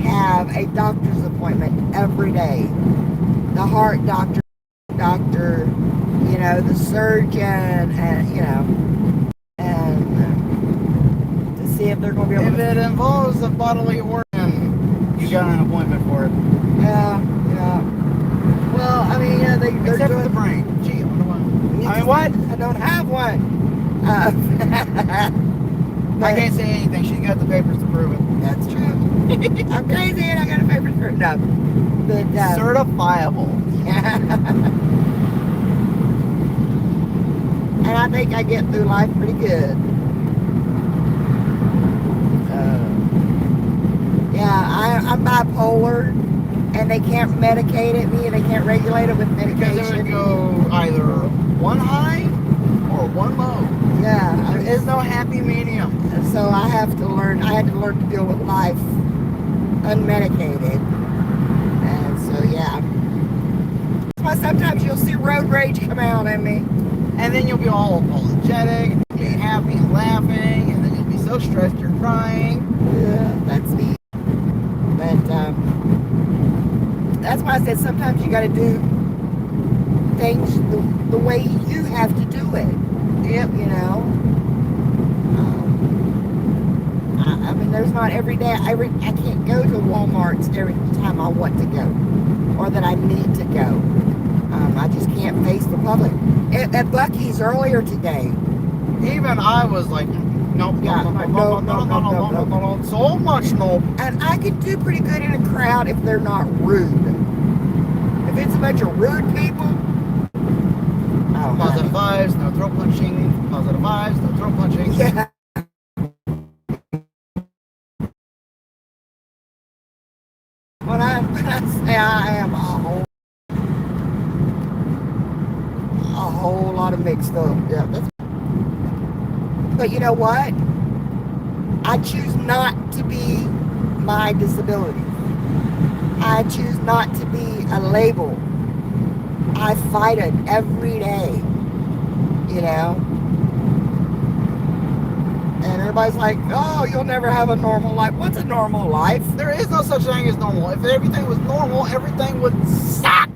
Speaker 2: have a doctor's appointment every day. The heart doctor, the surgeon, and, and to see if they're going to be able
Speaker 1: If it involves a bodily organ, you got an appointment for it.
Speaker 2: Yeah. Well, they're
Speaker 1: Except
Speaker 2: doing
Speaker 1: for the brain. Gee, I wonder why. I mean, what?
Speaker 2: I don't have one.
Speaker 1: I can't say anything. She's got the papers to prove it.
Speaker 2: That's true. I'm crazy and I got a paper for it. No. But,
Speaker 1: certifiable.
Speaker 2: And I think I get through life pretty good. I'm bipolar, and they can't medicate me, and they can't regulate it with medication.
Speaker 1: Because it would go either one high or one low.
Speaker 2: Yeah.
Speaker 1: There is no happy medium.
Speaker 2: So I had to learn to deal with life unmedicated. And so, yeah. That's why sometimes you'll see road rage come out in me.
Speaker 1: And then you'll be all apologetic, and be happy and laughing, and then you'll be so stressed you're crying.
Speaker 2: Yeah, that's me. But that's why I said sometimes you got to do things the way you have to do it.
Speaker 1: Yep.
Speaker 2: You know. I mean, there's not every day. I can't go to Walmart's every time I want to go, or that I need to go. I just can't face the public. At Buc-ee's earlier today.
Speaker 1: Even I was like, nope,
Speaker 2: Yeah,
Speaker 1: no, so much no.
Speaker 2: And I can do pretty good in a crowd if they're not rude. If it's a bunch of rude people, oh,
Speaker 1: Positive vibes, no throat punching. Positive vibes, no throat punching.
Speaker 2: Yeah. When I say I am a whole lot of mixed up. Yeah, but you know what? I choose not to be my disability. I choose not to be a label. I fight it every day, you know? And everybody's like, oh, you'll never have a normal life. What's a normal life?
Speaker 1: There is no such thing as normal. If everything was normal, everything would suck.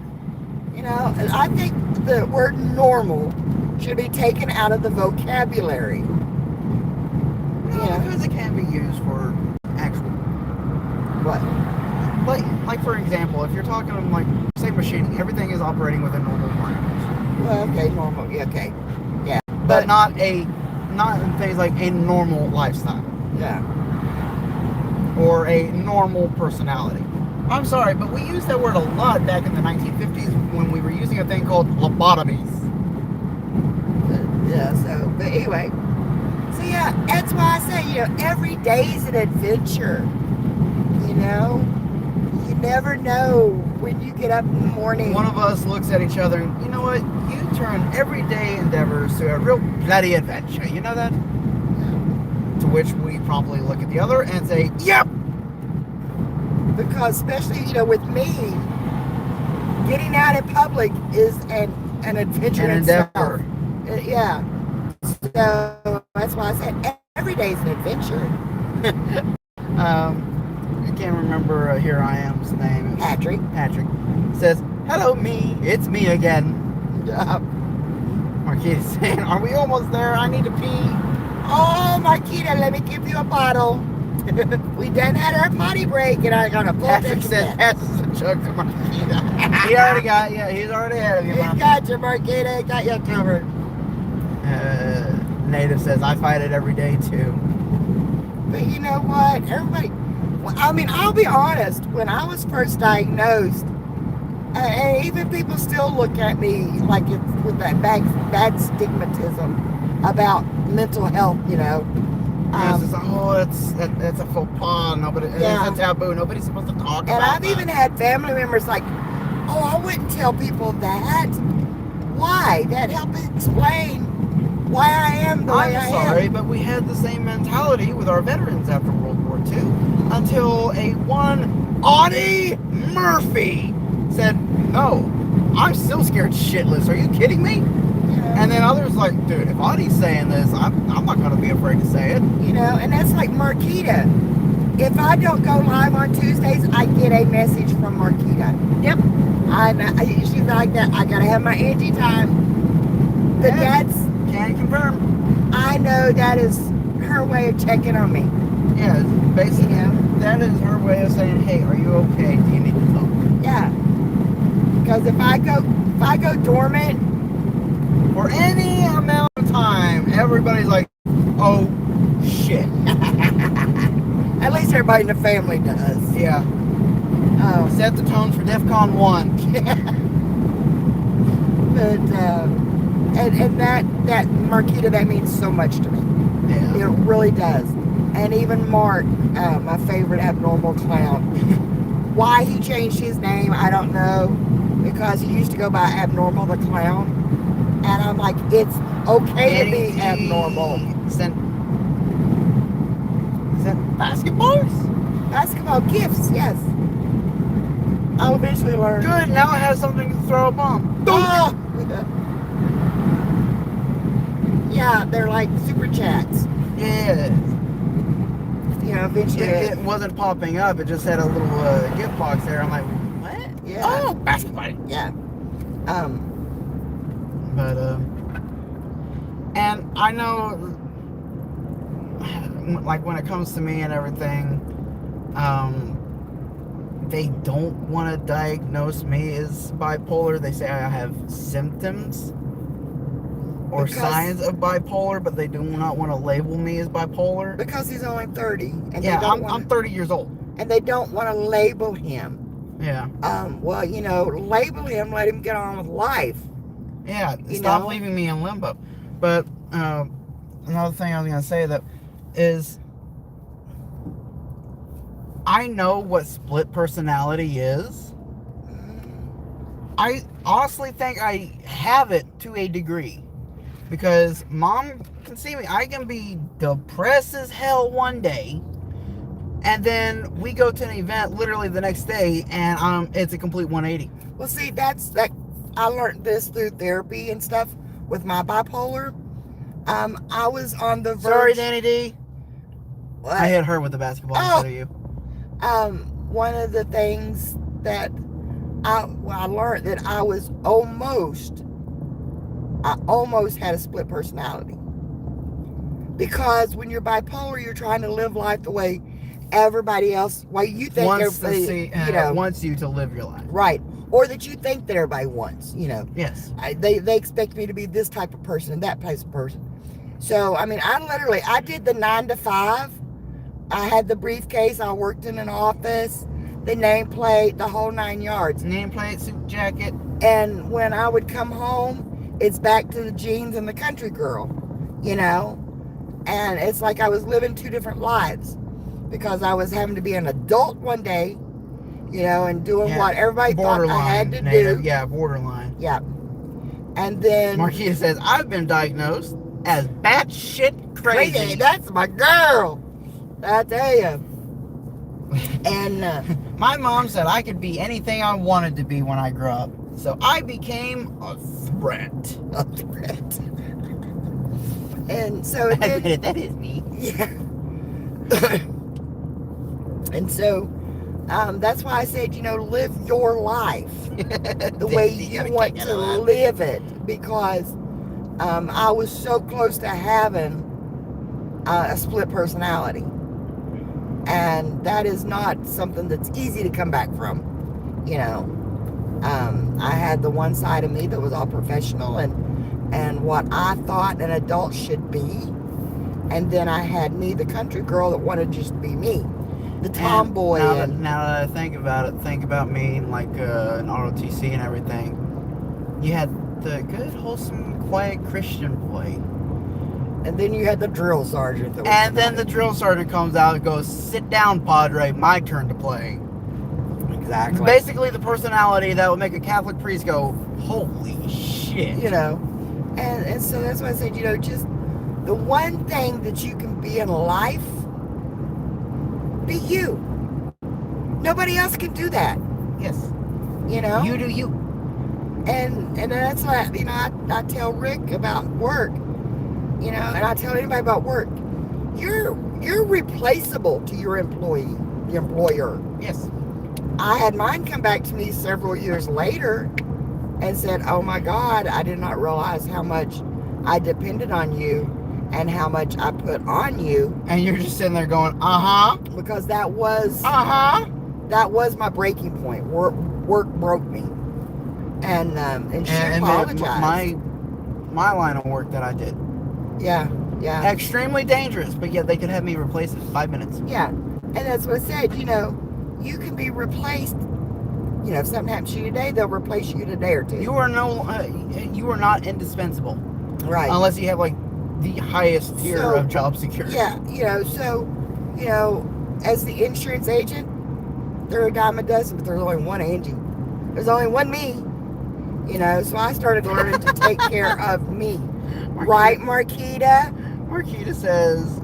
Speaker 2: You know, and I think the word normal should be taken out of the vocabulary.
Speaker 1: No, because it can be used for actual.
Speaker 2: What?
Speaker 1: Like for example, if you're talking like, say machining, everything is operating within normal parameters.
Speaker 2: Well, okay, normal. Yeah, okay. Yeah.
Speaker 1: But not things like a normal lifestyle.
Speaker 2: Yeah.
Speaker 1: Or a normal personality. I'm sorry, but we used that word a lot back in the 1950s when we were using a thing called lobotomies.
Speaker 2: Yeah, so, but anyway. So yeah, that's why I say, you know, every day is an adventure. You know? You never know when you get up in the morning.
Speaker 1: One of us looks at each other and, you know what? You turn everyday endeavors to a real bloody adventure. You know that? To which we promptly look at the other and say, yep!
Speaker 2: Because especially, you know, with me, getting out in public is an adventure in itself. Yeah. So that's why I said every day is an adventure.
Speaker 1: I can't remember Here I Am's name.
Speaker 2: Patrick
Speaker 1: says, hello me, it's me again. Marquita's saying, are we almost there? I need to pee.
Speaker 2: Oh, Marquita, let me give you a bottle. We done had our potty break, and I got a full
Speaker 1: Patrick said, passes a jug to Marquita. He already got, he's already ahead of you, Mom.
Speaker 2: He got you, Marquita. He got you covered.
Speaker 1: Native says, I fight it every day, too.
Speaker 2: But you know what? Everybody, I mean, I'll be honest. When I was first diagnosed, and even people still look at me like it's with that bad stigmatism about mental health, you know.
Speaker 1: It's like, that's a faux pas. It's a taboo. Nobody's supposed to talk about it.
Speaker 2: And I've even had family members like, oh, I wouldn't tell people that. Why? That helps explain why I am the way I am.
Speaker 1: I'm sorry, but we had the same mentality with our veterans after World War II until one Audie Murphy said, no, I'm still scared shitless. Are you kidding me? Yeah. And then others like, dude, if Audie's saying this, I'm not going to be afraid to say it.
Speaker 2: You know, and that's like Marquita. If I don't go live on Tuesdays, I get a message from Marquita.
Speaker 1: Yep.
Speaker 2: She's like that. I got to have my Angie time. But that's...
Speaker 1: Can confirm.
Speaker 2: I know that is her way of checking on me.
Speaker 1: Yeah, basically, that is her way of saying, hey, are you okay? Do you need to talk?
Speaker 2: Yeah. Because if I go dormant
Speaker 1: for any amount of time, everybody's like, oh, shit.
Speaker 2: At least everybody in the family does.
Speaker 1: Yeah. Set the tone for DEFCON 1.
Speaker 2: But, and that Marquita, that means so much to me.
Speaker 1: Yeah.
Speaker 2: It really does. And even Mark, my favorite abnormal clown. Why he changed his name, I don't know. Because he used to go by Abnormal the Clown. And I'm like, it's okay to be abnormal.
Speaker 1: Sent basketballs?
Speaker 2: Basketball gifts, yes. I'll eventually learn.
Speaker 1: Good, now I have something to throw a bomb.
Speaker 2: Oh! Yeah, they're like super chats.
Speaker 1: Yeah.
Speaker 2: You know, eventually.
Speaker 1: It wasn't popping up. It just had a little gift box there. I'm like, what?
Speaker 2: Yeah.
Speaker 1: Oh, basketball.
Speaker 2: Yeah.
Speaker 1: But and I know, like when it comes to me and everything, they don't want to diagnose me as bipolar. They say I have symptoms or signs of bipolar, but they do not want to label me as bipolar.
Speaker 2: Because he's only 30. And
Speaker 1: yeah, I'm 30 years old.
Speaker 2: And they don't want to label him.
Speaker 1: Yeah.
Speaker 2: Well, label him, let him get on with life.
Speaker 1: Yeah, stop leaving me in limbo. But another thing I was going to say that is, I know what split personality is. I honestly think I have it to a degree. Because Mom can see me. I can be depressed as hell one day, and then we go to an event literally the next day, and it's a complete 180.
Speaker 2: Well, see, I learned this through therapy and stuff with my bipolar. I was on the verge.
Speaker 1: Sorry, Danny D.
Speaker 2: What?
Speaker 1: I hit her with the basketball instead of you.
Speaker 2: One of the things that I learned that I almost had a split personality. Because when you're bipolar, you're trying to live life the way everybody else, why you think everybody,
Speaker 1: wants you to live your life.
Speaker 2: Right. Or that you think that everybody wants,
Speaker 1: Yes.
Speaker 2: They expect me to be this type of person and that type of person. So, I did the 9 to 5. I had the briefcase. I worked in an office, the nameplate, the whole 9 yards.
Speaker 1: Nameplate, suit jacket.
Speaker 2: And when I would come home, it's back to the jeans and the country girl, And it's like I was living 2 different lives because I was having to be an adult one day, and doing what everybody thought I had to do.
Speaker 1: Yeah, borderline.
Speaker 2: Yeah. And then
Speaker 1: Marquita says, I've been diagnosed as batshit crazy.
Speaker 2: That's my girl. I tell you. And
Speaker 1: my mom said I could be anything I wanted to be when I grew up. So I became a threat.
Speaker 2: A threat. And so
Speaker 1: that is me.
Speaker 2: Yeah. And so that's why I said, live your life the way you want to live it. Because I was so close to having a split personality. And that is not something that's easy to come back from, I had the one side of me that was all professional and what I thought an adult should be. And then I had me, the country girl that wanted to just be me. The tomboy.
Speaker 1: Now that I think about it, think about me like an ROTC and everything. You had the good, wholesome, quiet Christian boy.
Speaker 2: And then you had the drill sergeant.
Speaker 1: Then the drill sergeant comes out and goes, sit down, Padre, my turn to play.
Speaker 2: Exactly.
Speaker 1: Basically the personality that would make a Catholic priest go, holy shit.
Speaker 2: And so that's why I said, just the one thing that you can be in life, be you. Nobody else can do that.
Speaker 1: Yes.
Speaker 2: You
Speaker 1: do you.
Speaker 2: And that's why, I tell Rick about work, and I tell anybody about work. You're replaceable to your the employer.
Speaker 1: Yes.
Speaker 2: I had mine come back to me several years later and said, oh my God, I did not realize how much I depended on you and how much I put on you.
Speaker 1: And you're just sitting there going, uh-huh.
Speaker 2: Because that was my breaking point. Work broke me. And she apologized.
Speaker 1: My line of work that I did.
Speaker 2: Yeah.
Speaker 1: Extremely dangerous, but yet they could have me replaced in 5 minutes.
Speaker 2: Yeah. And that's what I said, you can be replaced. If something happens to you today, they'll replace you in a day or two.
Speaker 1: You are not indispensable.
Speaker 2: Right.
Speaker 1: Unless you have like the highest tier of job security.
Speaker 2: Yeah, as the insurance agent, they're a dime a dozen, but there's only one Angie. There's only one me. So I started learning to take care of me. Marquita, right, Marquita?
Speaker 1: Marquita says,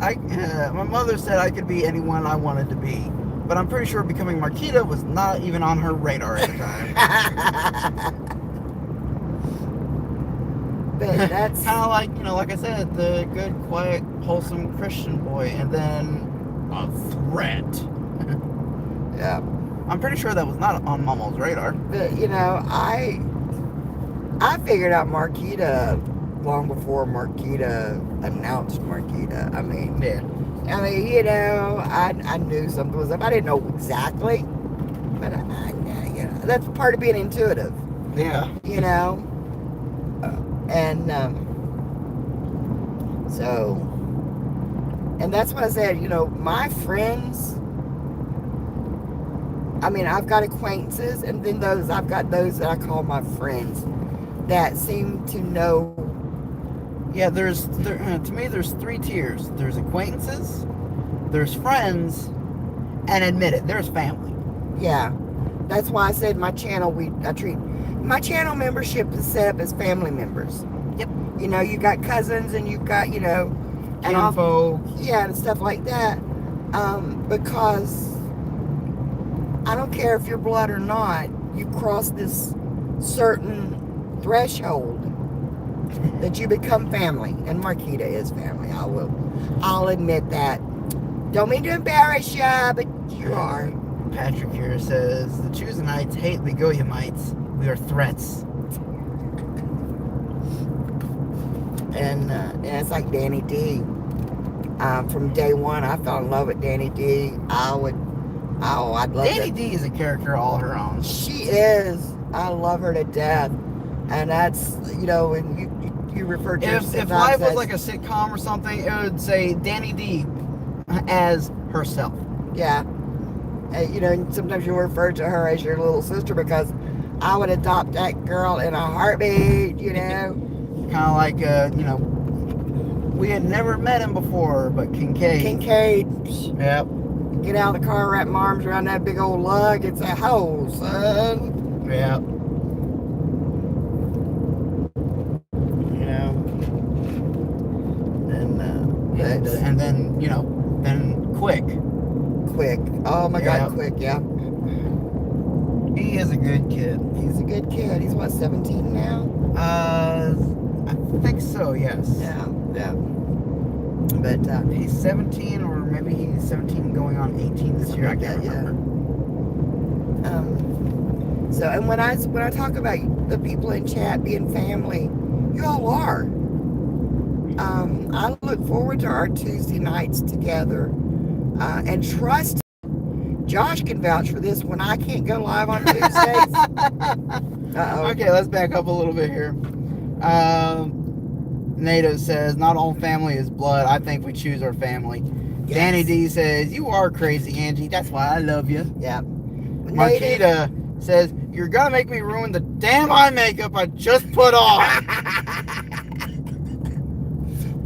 Speaker 1: my mother said I could be anyone I wanted to be. But I'm pretty sure becoming Marquita was not even on her radar at the time.
Speaker 2: But that's
Speaker 1: kind of like, like I said, the good, quiet, wholesome Christian boy. And then a threat.
Speaker 2: Yeah.
Speaker 1: I'm pretty sure that was not on Momo's radar.
Speaker 2: But, I figured out Marquita long before Marquita announced Marquita. I mean,
Speaker 1: Yeah.
Speaker 2: I knew something was up. I didn't know exactly, but that's part of being intuitive.
Speaker 1: Yeah.
Speaker 2: And so, and that's what I said. My friends. I mean, I've got acquaintances, and then I've got those that I call my friends that seem to know.
Speaker 1: Yeah, to me, there's 3 tiers. There's acquaintances, there's friends, and admit it, there's family.
Speaker 2: Yeah, that's why I said my channel. I treat my channel membership is set up as family members.
Speaker 1: Yep.
Speaker 2: You got cousins, and you've got and
Speaker 1: Info.
Speaker 2: and stuff like that. Because I don't care if you're blood or not, you cross this certain threshold that you become family, and Marquita is family. I'll admit that. Don't mean to embarrass ya, but you are.
Speaker 1: Patrick here says the Choosenites hate Begoyamites. We are threats.
Speaker 2: And it's like Danny D. From day one, I fell in love with Danny D. I'd love
Speaker 1: Danny D is a character all her own.
Speaker 2: She is. I love her to death. And that's, and you refer to
Speaker 1: If life was like a sitcom or something, it would say Danny D as herself.
Speaker 2: Yeah. And sometimes you refer to her as your little sister, because I would adopt that girl in a heartbeat,
Speaker 1: Kind of like, we had never met him before, but Kincaid. Yep.
Speaker 2: Get out of the car, wrap my arms around that big old lug, and say, "Ho, son."
Speaker 1: Yep. And then, then Quick.
Speaker 2: Oh my God, Quick, yeah.
Speaker 1: He is a good kid.
Speaker 2: He's a good kid. He's what, 17 now?
Speaker 1: I think so, yes.
Speaker 2: Yeah. But
Speaker 1: he's 17, or maybe he's 17 going on 18 this year. I can't remember.
Speaker 2: So, and when I talk about the people in chat being family, you all are. I look forward to our Tuesday nights together, and trust. Josh can vouch for this when I can't go live on Tuesdays.
Speaker 1: Okay, let's back up a little bit here. Nato says, not all family is blood. I think we choose our family. Yes. Danny D says, you are crazy, Angie. That's why I love you.
Speaker 2: Yeah.
Speaker 1: Marquita says, you're going to make me ruin the damn eye makeup I just put on.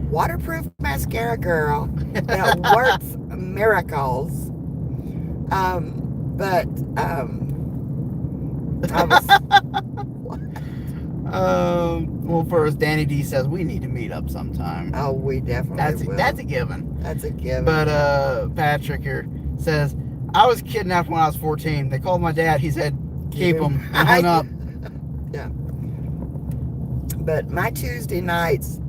Speaker 2: Waterproof mascara, girl. It works miracles.
Speaker 1: Well, first, Danny D says we need to meet up sometime.
Speaker 2: Oh, we definitely will.
Speaker 1: That's a given.
Speaker 2: That's a given.
Speaker 1: But Patrick here says, I was kidnapped when I was 14. They called my dad. He said, keep him. And hung up.
Speaker 2: Yeah. But my Tuesday nights,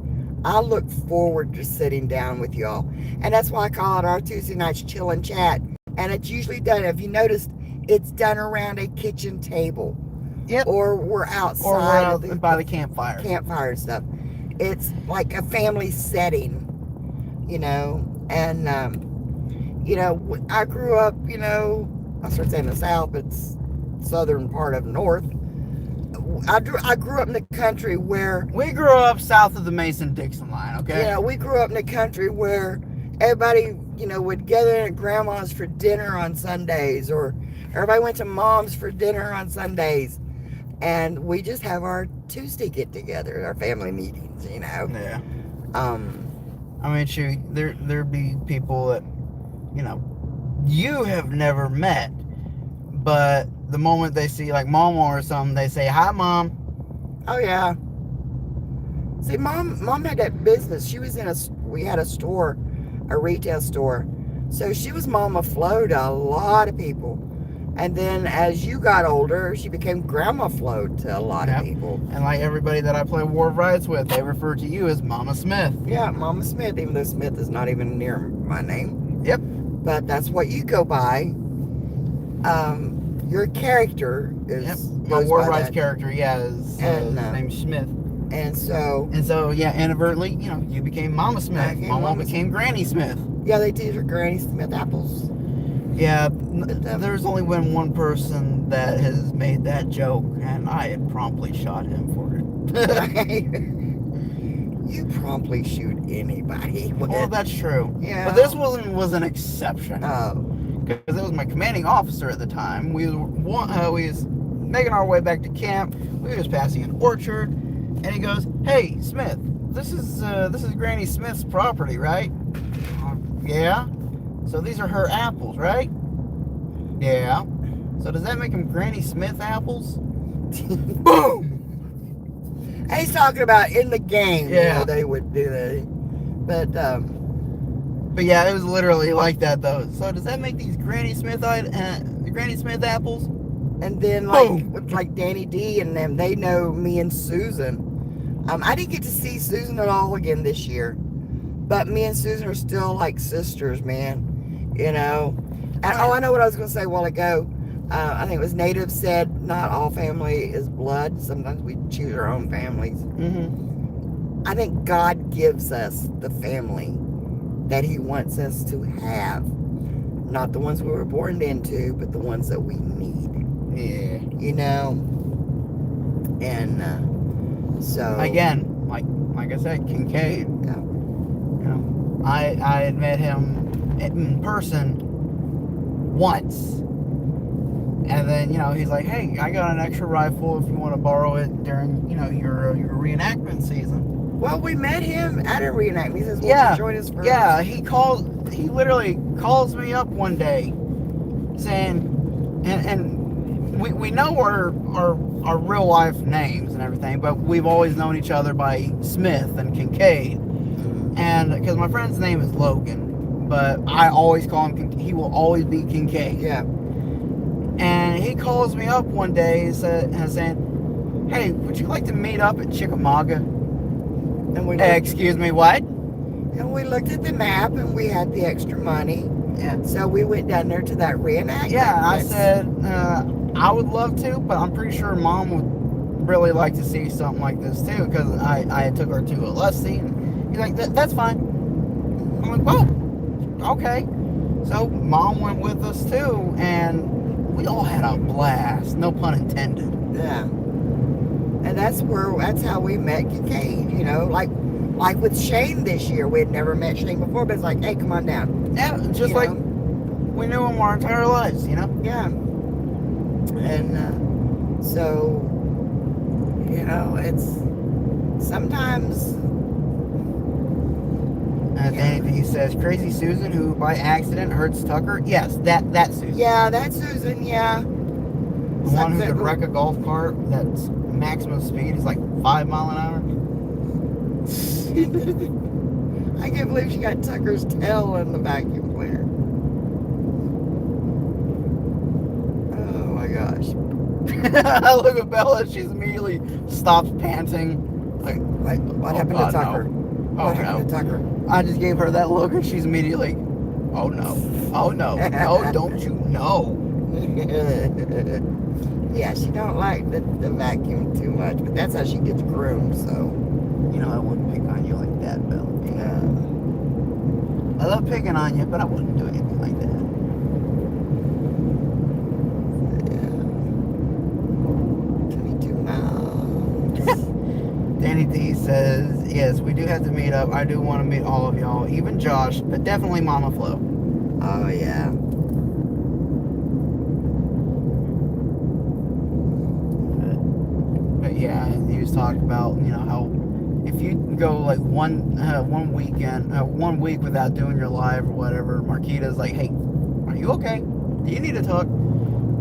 Speaker 2: I look forward to sitting down with y'all. And that's why I call it our Tuesday nights chill and chat. And it's usually done, if you noticed, it's done around a kitchen table.
Speaker 1: Yep.
Speaker 2: Or we're outside.
Speaker 1: Or we're out by the campfire.
Speaker 2: Campfire and stuff. It's like a family setting, And, I grew up, I started saying the South, but it's southern part of North. I grew up in the country where...
Speaker 1: We grew up south of the Mason-Dixon line, okay?
Speaker 2: Yeah, we grew up in the country where everybody, would gather at grandma's for dinner on Sundays, or everybody went to mom's for dinner on Sundays. And we just have our Tuesday get-together, our family meetings,
Speaker 1: Yeah.
Speaker 2: I
Speaker 1: mean, shoot, there'd be people that, you have never met, but the moment they see, like, Mama or something, they say, hi, Mom.
Speaker 2: Oh, yeah. See, Mom had that business. She was we had a store, a retail store. So she was Mama Flo to a lot of people. And then as you got older, she became Grandma Flo to a lot of people.
Speaker 1: And like everybody that I play War of Rights with, they refer to you as Mama Smith.
Speaker 2: Yeah, Mama Smith, even though Smith is not even near my name.
Speaker 1: Yep.
Speaker 2: but that's what you go by. Your character is
Speaker 1: My
Speaker 2: goes
Speaker 1: War
Speaker 2: by
Speaker 1: Rights
Speaker 2: that.
Speaker 1: character, is
Speaker 2: And
Speaker 1: his name's Smith.
Speaker 2: and so
Speaker 1: And so, yeah, inadvertently, you became Mama Smith.
Speaker 2: became
Speaker 1: Mama
Speaker 2: Mama
Speaker 1: became Granny Smith.
Speaker 2: yeah, they teach her Granny Smith apples.
Speaker 1: Yeah, there's only been one person that has made that joke, and I had promptly shot him for it.
Speaker 2: You promptly shoot anybody.
Speaker 1: Well, that's true.
Speaker 2: Yeah.
Speaker 1: But this was an exception.
Speaker 2: Oh.
Speaker 1: Because it was my commanding officer at the time. We was making our way back to camp. We was passing an orchard, and he goes, "Hey, Smith, this is Granny Smith's property, right?" Yeah. So these are her apples, right? Yeah. So does that make them Granny Smith apples? Boom!
Speaker 2: And he's talking about in the game.
Speaker 1: Yeah.
Speaker 2: They would do that. But
Speaker 1: But yeah, it was literally like that though. So does that make these Granny Smith apples?
Speaker 2: and then
Speaker 1: Boom.
Speaker 2: with like Danny D and them, they know me and Susan. I didn't get to see Susan at all again this year, but me and Susan are still like sisters, man. And I know what I was going to say a while ago. I think it was Native said, not all family is blood. Sometimes we choose our own families.
Speaker 1: Mm-hmm.
Speaker 2: I think God gives us the family that He wants us to have. Not the ones we were born into, but the ones that we need.
Speaker 1: Yeah.
Speaker 2: And so...
Speaker 1: Again, like I said, Kincaid.
Speaker 2: Yeah.
Speaker 1: I had met him in person once. And then, he's like, "Hey, I got an extra rifle if you want to borrow it during, your reenactment season."
Speaker 2: Well, we met him at a reenactment. He says, "Won't you join us for?"
Speaker 1: Yeah, he literally calls me up one day saying, and we know our real life names and everything, but we've always known each other by Smith and Kincaid. And because my friend's name is Logan, but I always call him, he will always be Kincaid.
Speaker 2: Yeah.
Speaker 1: And he calls me up one day saying, "Hey, would you like to meet up at Chickamauga?"
Speaker 2: And we
Speaker 1: Excuse me, what?
Speaker 2: And we looked at the map, and we had the extra money.
Speaker 1: Yeah.
Speaker 2: So we went down there to that reenactment.
Speaker 1: Yeah, I said, I would love to, but I'm pretty sure Mom would really like to see something like this too, because I took her to a Lusty, and he's like, "That's fine." I'm like, "Well, okay." So Mom went with us too, and we all had a blast, no pun intended.
Speaker 2: Yeah. And that's how we met Kincaid, like with Shane this year. We had never met Shane before, but it's like, "Hey, come on down."
Speaker 1: Yeah, just like we knew him our entire lives,
Speaker 2: Yeah. And so, it's sometimes...
Speaker 1: And he says, "Crazy Susan, who by accident hurts Tucker." Yes, that Susan.
Speaker 2: Yeah, that's Susan, yeah.
Speaker 1: The one who could wreck a golf cart that's maximum speed is like 5 miles an hour.
Speaker 2: I can't believe she got Tucker's tail in the vacuum cleaner. Oh my gosh.
Speaker 1: I look at Bella, she's immediately stops panting.
Speaker 2: Like what happened to Tucker?
Speaker 1: No.
Speaker 2: What happened to Tucker?
Speaker 1: I just gave her that look, and she's immediately, "Oh no, oh no, no, don't you know?"
Speaker 2: Yeah, she don't like the vacuum too much, but that's how she gets groomed, so.
Speaker 1: I wouldn't pick on you like that, Bella. I love picking on you, but I wouldn't do anything like that.
Speaker 2: Yeah. 22 miles.
Speaker 1: Danny D says, "Yes, we do have to meet up. I do want to meet all of y'all, even Josh, but definitely Mama Flo."
Speaker 2: Oh, yeah.
Speaker 1: But yeah, he was talking about, how if you go like one week without doing your live or whatever, Marquita's like, "Hey, are you okay? Do you need to talk?"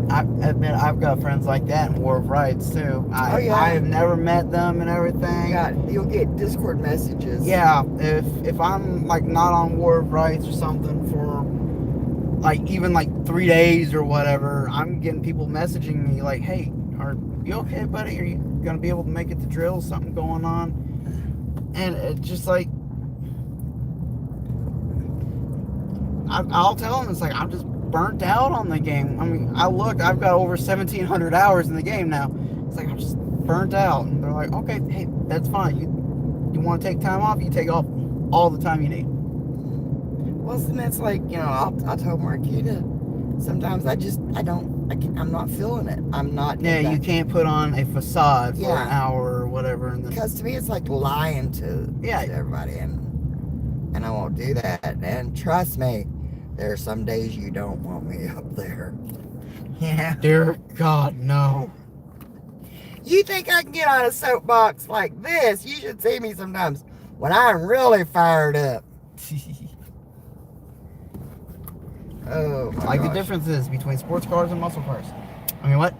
Speaker 1: I admit I've got friends like that in War of Rights too. I have never met them and everything.
Speaker 2: You'll get Discord messages.
Speaker 1: Yeah, if I'm like not on War of Rights or something for like even like 3 days or whatever, I'm getting people messaging me like, "Hey, are you okay, buddy? Are you gonna be able to make it to drill? Something going on?" And it's just like, I'll tell them, it's like, I'm just burnt out on the game. I mean, I've got over 1,700 hours in the game now. It's like, I'm just burnt out. And they're like, okay, hey, that's fine. You want to take time off? You take off all the time you need.
Speaker 2: Well, and that's like, I'll tell Marquita, sometimes I'm not feeling it. I'm not.
Speaker 1: Yeah, you can't put on a facade for an hour or whatever.
Speaker 2: Because to me, it's like lying to everybody, and I won't do that. And trust me, there are some days you don't want me up there. Yeah.
Speaker 1: Dear God, no.
Speaker 2: You think I can get on a soapbox like this? You should see me sometimes when I'm really fired up. Oh my gosh.
Speaker 1: The difference is between sports cars and muscle cars. I mean, what?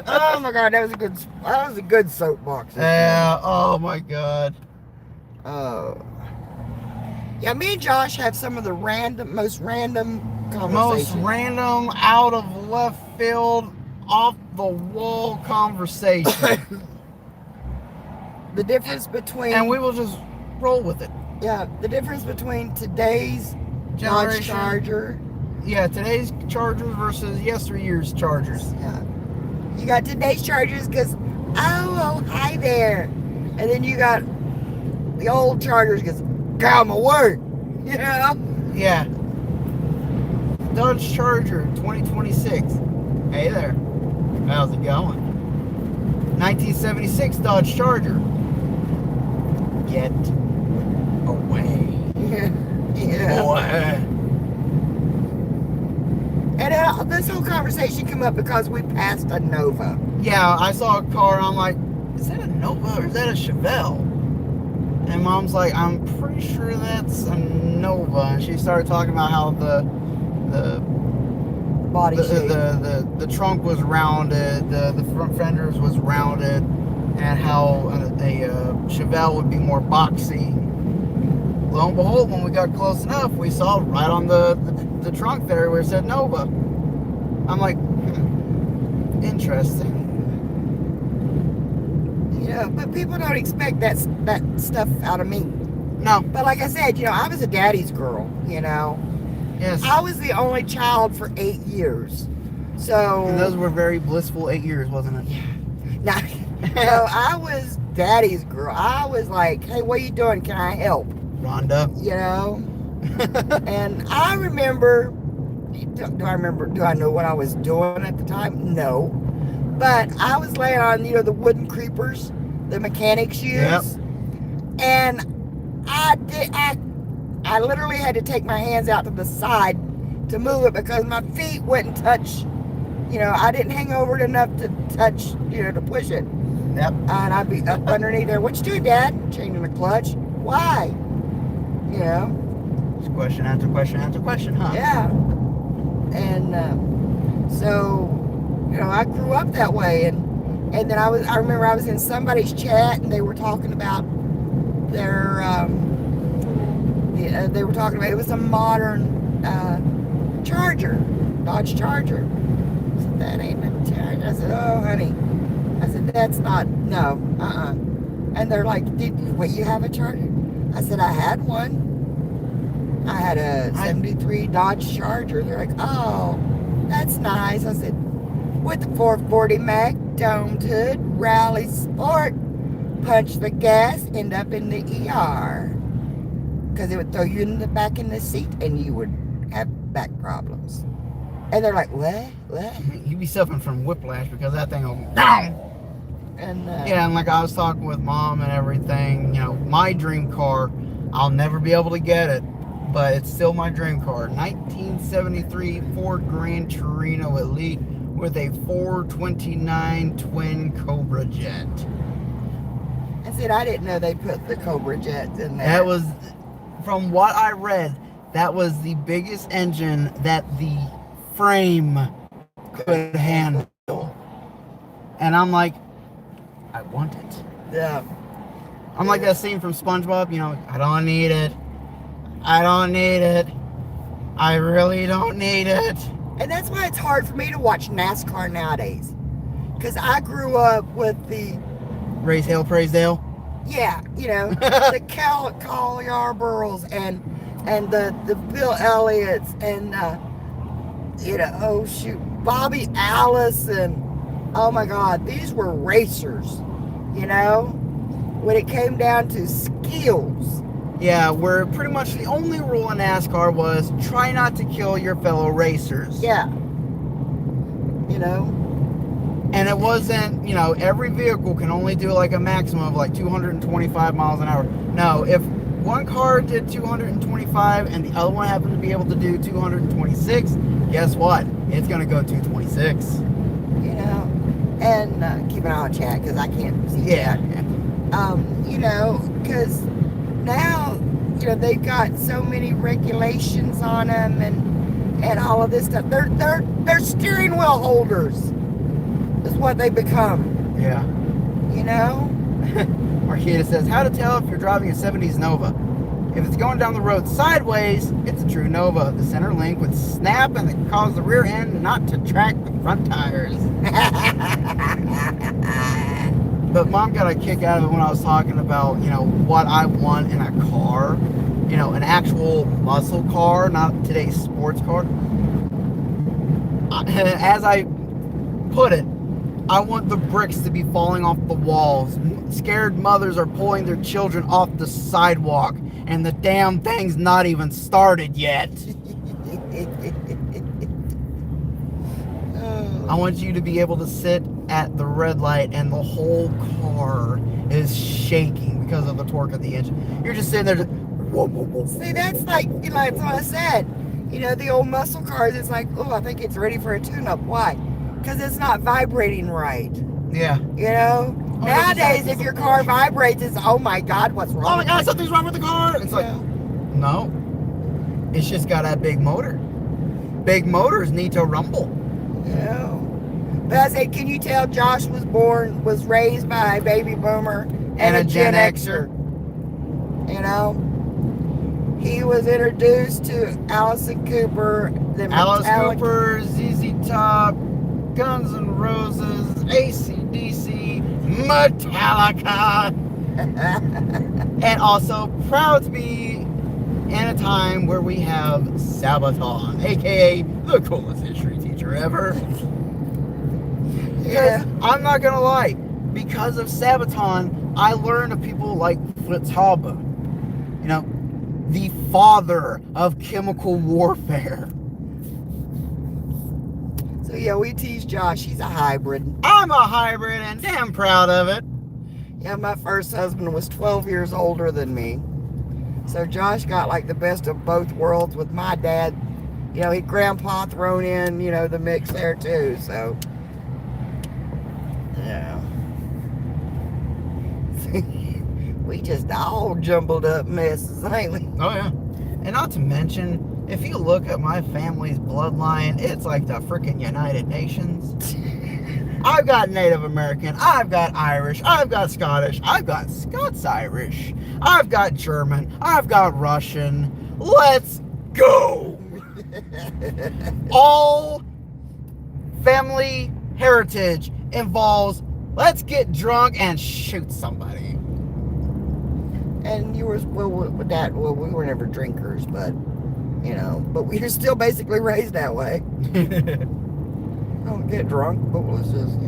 Speaker 2: Oh my God, that was a good soapbox.
Speaker 1: Yeah. Oh my God.
Speaker 2: Oh. Yeah, me and Josh have some of the most random conversations.
Speaker 1: Most random, out of left field, off the wall conversation.
Speaker 2: The difference between...
Speaker 1: And we will just roll with it.
Speaker 2: Yeah, the difference between today's Dodge Charger.
Speaker 1: Yeah, today's Chargers versus yesteryear's Chargers.
Speaker 2: Yeah. You got today's Chargers because, hi there. And then you got the old Chargers because, get out my way. You know?
Speaker 1: Yeah. Dodge Charger 2026. Hey there. How's it going? 1976 Dodge Charger. Get away.
Speaker 2: Yeah.
Speaker 1: Boy.
Speaker 2: And this whole conversation came up because we passed a Nova.
Speaker 1: Yeah, I saw a car and I'm like, is that a Nova or is that a Chevelle? And Mom's like, I'm pretty sure that's a Nova. And she started talking about how the
Speaker 2: body shape.
Speaker 1: The trunk was rounded, the front fenders was rounded, and how a Chevelle would be more boxy. Lo and behold, when we got close enough, we saw right on the trunk there where it said Nova. I'm like, interesting.
Speaker 2: Yeah, but people don't expect that stuff out of me.
Speaker 1: No.
Speaker 2: But like I said, I was a daddy's girl,
Speaker 1: Yes.
Speaker 2: I was the only child for 8 years. So...
Speaker 1: And those were very blissful 8 years, wasn't it?
Speaker 2: Yeah. So I was daddy's girl. I was like, hey, what are you doing? Can I help?
Speaker 1: Rhonda.
Speaker 2: And I remember... Do I know what I was doing at the time? No. But I was laying on, the wooden creepers, the mechanics use.
Speaker 1: Yep.
Speaker 2: And I literally had to take my hands out to the side to move it because my feet wouldn't touch. I didn't hang over it enough to touch, to push it.
Speaker 1: Yep.
Speaker 2: And I'd be up underneath there. What you doing, Dad? Changing the clutch. Why?
Speaker 1: Just question after question after question, huh?
Speaker 2: Yeah. And so, I grew up that way. And then I remember I was in somebody's chat and they were talking about their, it was a modern Charger, Dodge Charger. I said, that ain't a Charger. I said, oh, honey. I said, that's not, no, And they're like, wait, you have a Charger? I said, I had one. I had a 73 Dodge Charger. They're like, oh, that's nice. I said, with the 440 Mac, domed hood, rally sport, punch the gas, end up in the ER. Because it would throw you back in the seat and you would have back problems. And they're like, what?
Speaker 1: You'd be suffering from whiplash because that thing will go down.
Speaker 2: And
Speaker 1: yeah, and like I was talking with Mom and everything, my dream car, I'll never be able to get it, but it's still my dream car. 1973 Ford Grand Torino Elite with a 429 twin Cobra jet.
Speaker 2: I said, I didn't know they put the Cobra jets in there.
Speaker 1: That was, from what I read, that was the biggest engine that the frame could handle. And I'm like, I want it.
Speaker 2: Yeah.
Speaker 1: I'm like that scene from SpongeBob, I don't need it. I don't need it. I really don't need it.
Speaker 2: And that's why it's hard for me to watch NASCAR nowadays. Because I grew up with the...
Speaker 1: Raise Hell, Praise Dale.
Speaker 2: Yeah, the Cal Yarboroughs and and the Bill Elliott's, and oh shoot, Bobby Alice, and oh my God, these were racers. When it came down to skills.
Speaker 1: Yeah, where pretty much the only rule in NASCAR was try not to kill your fellow racers.
Speaker 2: Yeah.
Speaker 1: And it wasn't, every vehicle can only do like a maximum of like 225 miles an hour. No, if one car did 225 and the other one happened to be able to do 226, guess what? It's going to go 226.
Speaker 2: And keep an eye on chat because I can't see
Speaker 1: Yeah.
Speaker 2: because now, they've got so many regulations on them and all of this stuff. They're steering wheel holders is what they become.
Speaker 1: Yeah. Marquita says, how to tell if you're driving a 70s Nova. If it's going down the road sideways, it's a true Nova. The center link would snap and it cause the rear end not to track the front tires. But Mom got a kick out of it when I was talking about, what I want in a car. An actual muscle car, not today's sports car. As I put it, I want the bricks to be falling off the walls. Scared mothers are pulling their children off the sidewalk, and the damn thing's not even started yet. I want you to be able to sit at the red light and the whole car is shaking because of the torque of the engine. You're just sitting there just, whoa, whoa, whoa.
Speaker 2: See, that's like what I said. The old muscle cars, it's like, oh, I think it's ready for a tune-up. Why? Because it's not vibrating right.
Speaker 1: Yeah.
Speaker 2: Nowadays, if your car vibrates, it's, oh my God, what's wrong?
Speaker 1: Oh my God, something's wrong with the car. It's like, no. It's just got that big motor. Big motors need to rumble.
Speaker 2: But I said, can you tell Josh was raised by a baby boomer and a Gen Xer? He was introduced to Allison Cooper,
Speaker 1: Alice Cooper, ZZ Top, Guns N' Roses, AC/DC, Metallica, and also proud to be in a time where we have Sabaton, aka the coolest history teacher ever. Because I'm not gonna lie, because of Sabaton, I learned of people like Fritz Haube, the father of chemical warfare.
Speaker 2: So yeah, we tease Josh. He's a hybrid.
Speaker 1: I'm a hybrid and damn proud of it.
Speaker 2: Yeah, my first husband was 12 years older than me. So Josh got like the best of both worlds with my dad. He grandpa thrown in, the mix there too. So, yeah. We just all jumbled up messes, ain't we?
Speaker 1: Oh, yeah. And not to mention, if you look at my family's bloodline, it's like the freaking United Nations. I've got Native American, I've got Irish, I've got Scottish, I've got Scots-Irish, I've got German, I've got Russian. Let's go! All family heritage involves let's get drunk and shoot somebody.
Speaker 2: And you were, with that, we were never drinkers, but we were still basically raised that way. Don't get drunk, but let's just,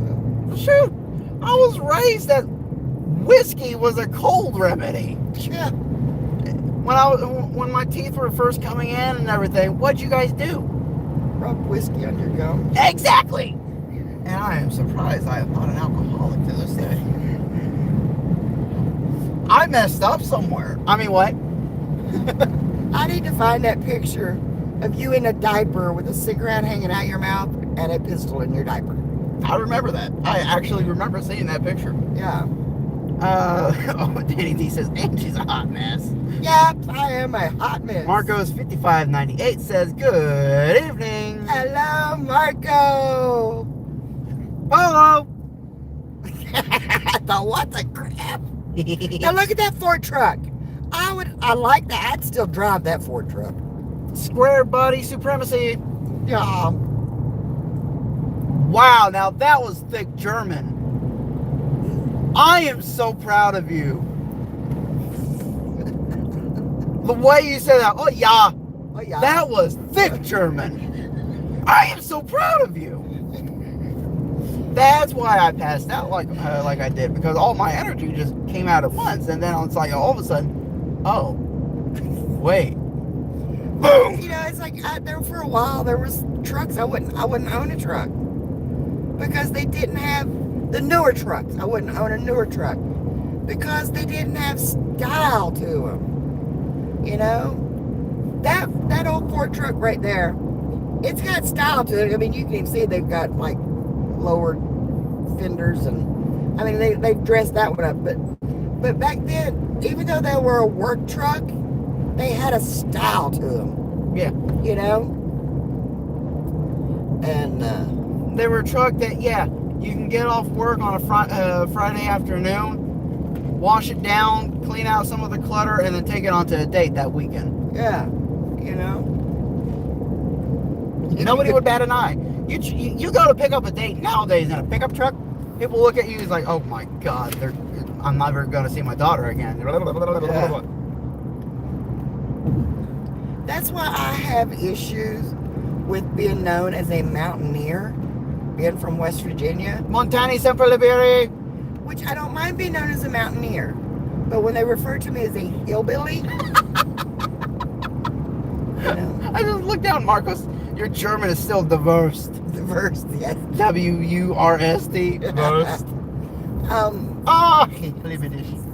Speaker 1: Shoot, I was raised that whiskey was a cold remedy.
Speaker 2: Yeah.
Speaker 1: When my teeth were first coming in and everything, what'd you guys do?
Speaker 2: Rub whiskey on your gum.
Speaker 1: Exactly. And I am surprised I am not an alcoholic to this day. I messed up somewhere. I mean, what?
Speaker 2: I need to find that picture of you in a diaper with a cigarette hanging out your mouth and a pistol in your diaper.
Speaker 1: I remember that. I actually remember seeing that picture.
Speaker 2: Yeah.
Speaker 1: Danny D says, Angie's a hot mess.
Speaker 2: Yep, I am a hot mess.
Speaker 1: Marcos 5598 says, good evening.
Speaker 2: Hello, Marco.
Speaker 1: Hello.
Speaker 2: The what the crap? Now look at that Ford truck. I like that. I'd still drive that Ford truck.
Speaker 1: Square body supremacy.
Speaker 2: Yeah.
Speaker 1: Wow, now that was thick German. I am so proud of you. The way you said that, oh yeah,
Speaker 2: Oh yeah.
Speaker 1: that was thick German. I am so proud of you. That's why I passed out like I did, because all my energy just came out at once, and then it's like all of a sudden, oh, wait, boom.
Speaker 2: You know, it's like there for a while there was trucks I wouldn't own a truck because they didn't have the newer trucks. I wouldn't own a newer truck because they didn't have style to them. You know, that old Ford truck right there, it's got style to it. I mean, you can even see they've got like lowered fenders, and I mean they've dressed that one up. But back then, even though they were a work truck, they had a style to them.
Speaker 1: Yeah.
Speaker 2: You know? And
Speaker 1: they were a truck that, yeah, you can get off work on a Friday afternoon, wash it down, clean out some of the clutter, and then take it onto a date that weekend.
Speaker 2: yeah, you know?
Speaker 1: Nobody would bat an eye. You go to pick up a date nowadays in a pickup truck, people look at you as like, oh my God, I'm never going to see my daughter again.
Speaker 2: Yeah. That's why I have issues with being known as a mountaineer, being from West Virginia.
Speaker 1: Montani sempre liberi.
Speaker 2: Which I don't mind being known as a mountaineer. But when they refer to me as a hillbilly, you know,
Speaker 1: I just looked down, Marcos. Your German is still diverse.
Speaker 2: diverse, yes.
Speaker 1: W-U-R-S-T. Diverse.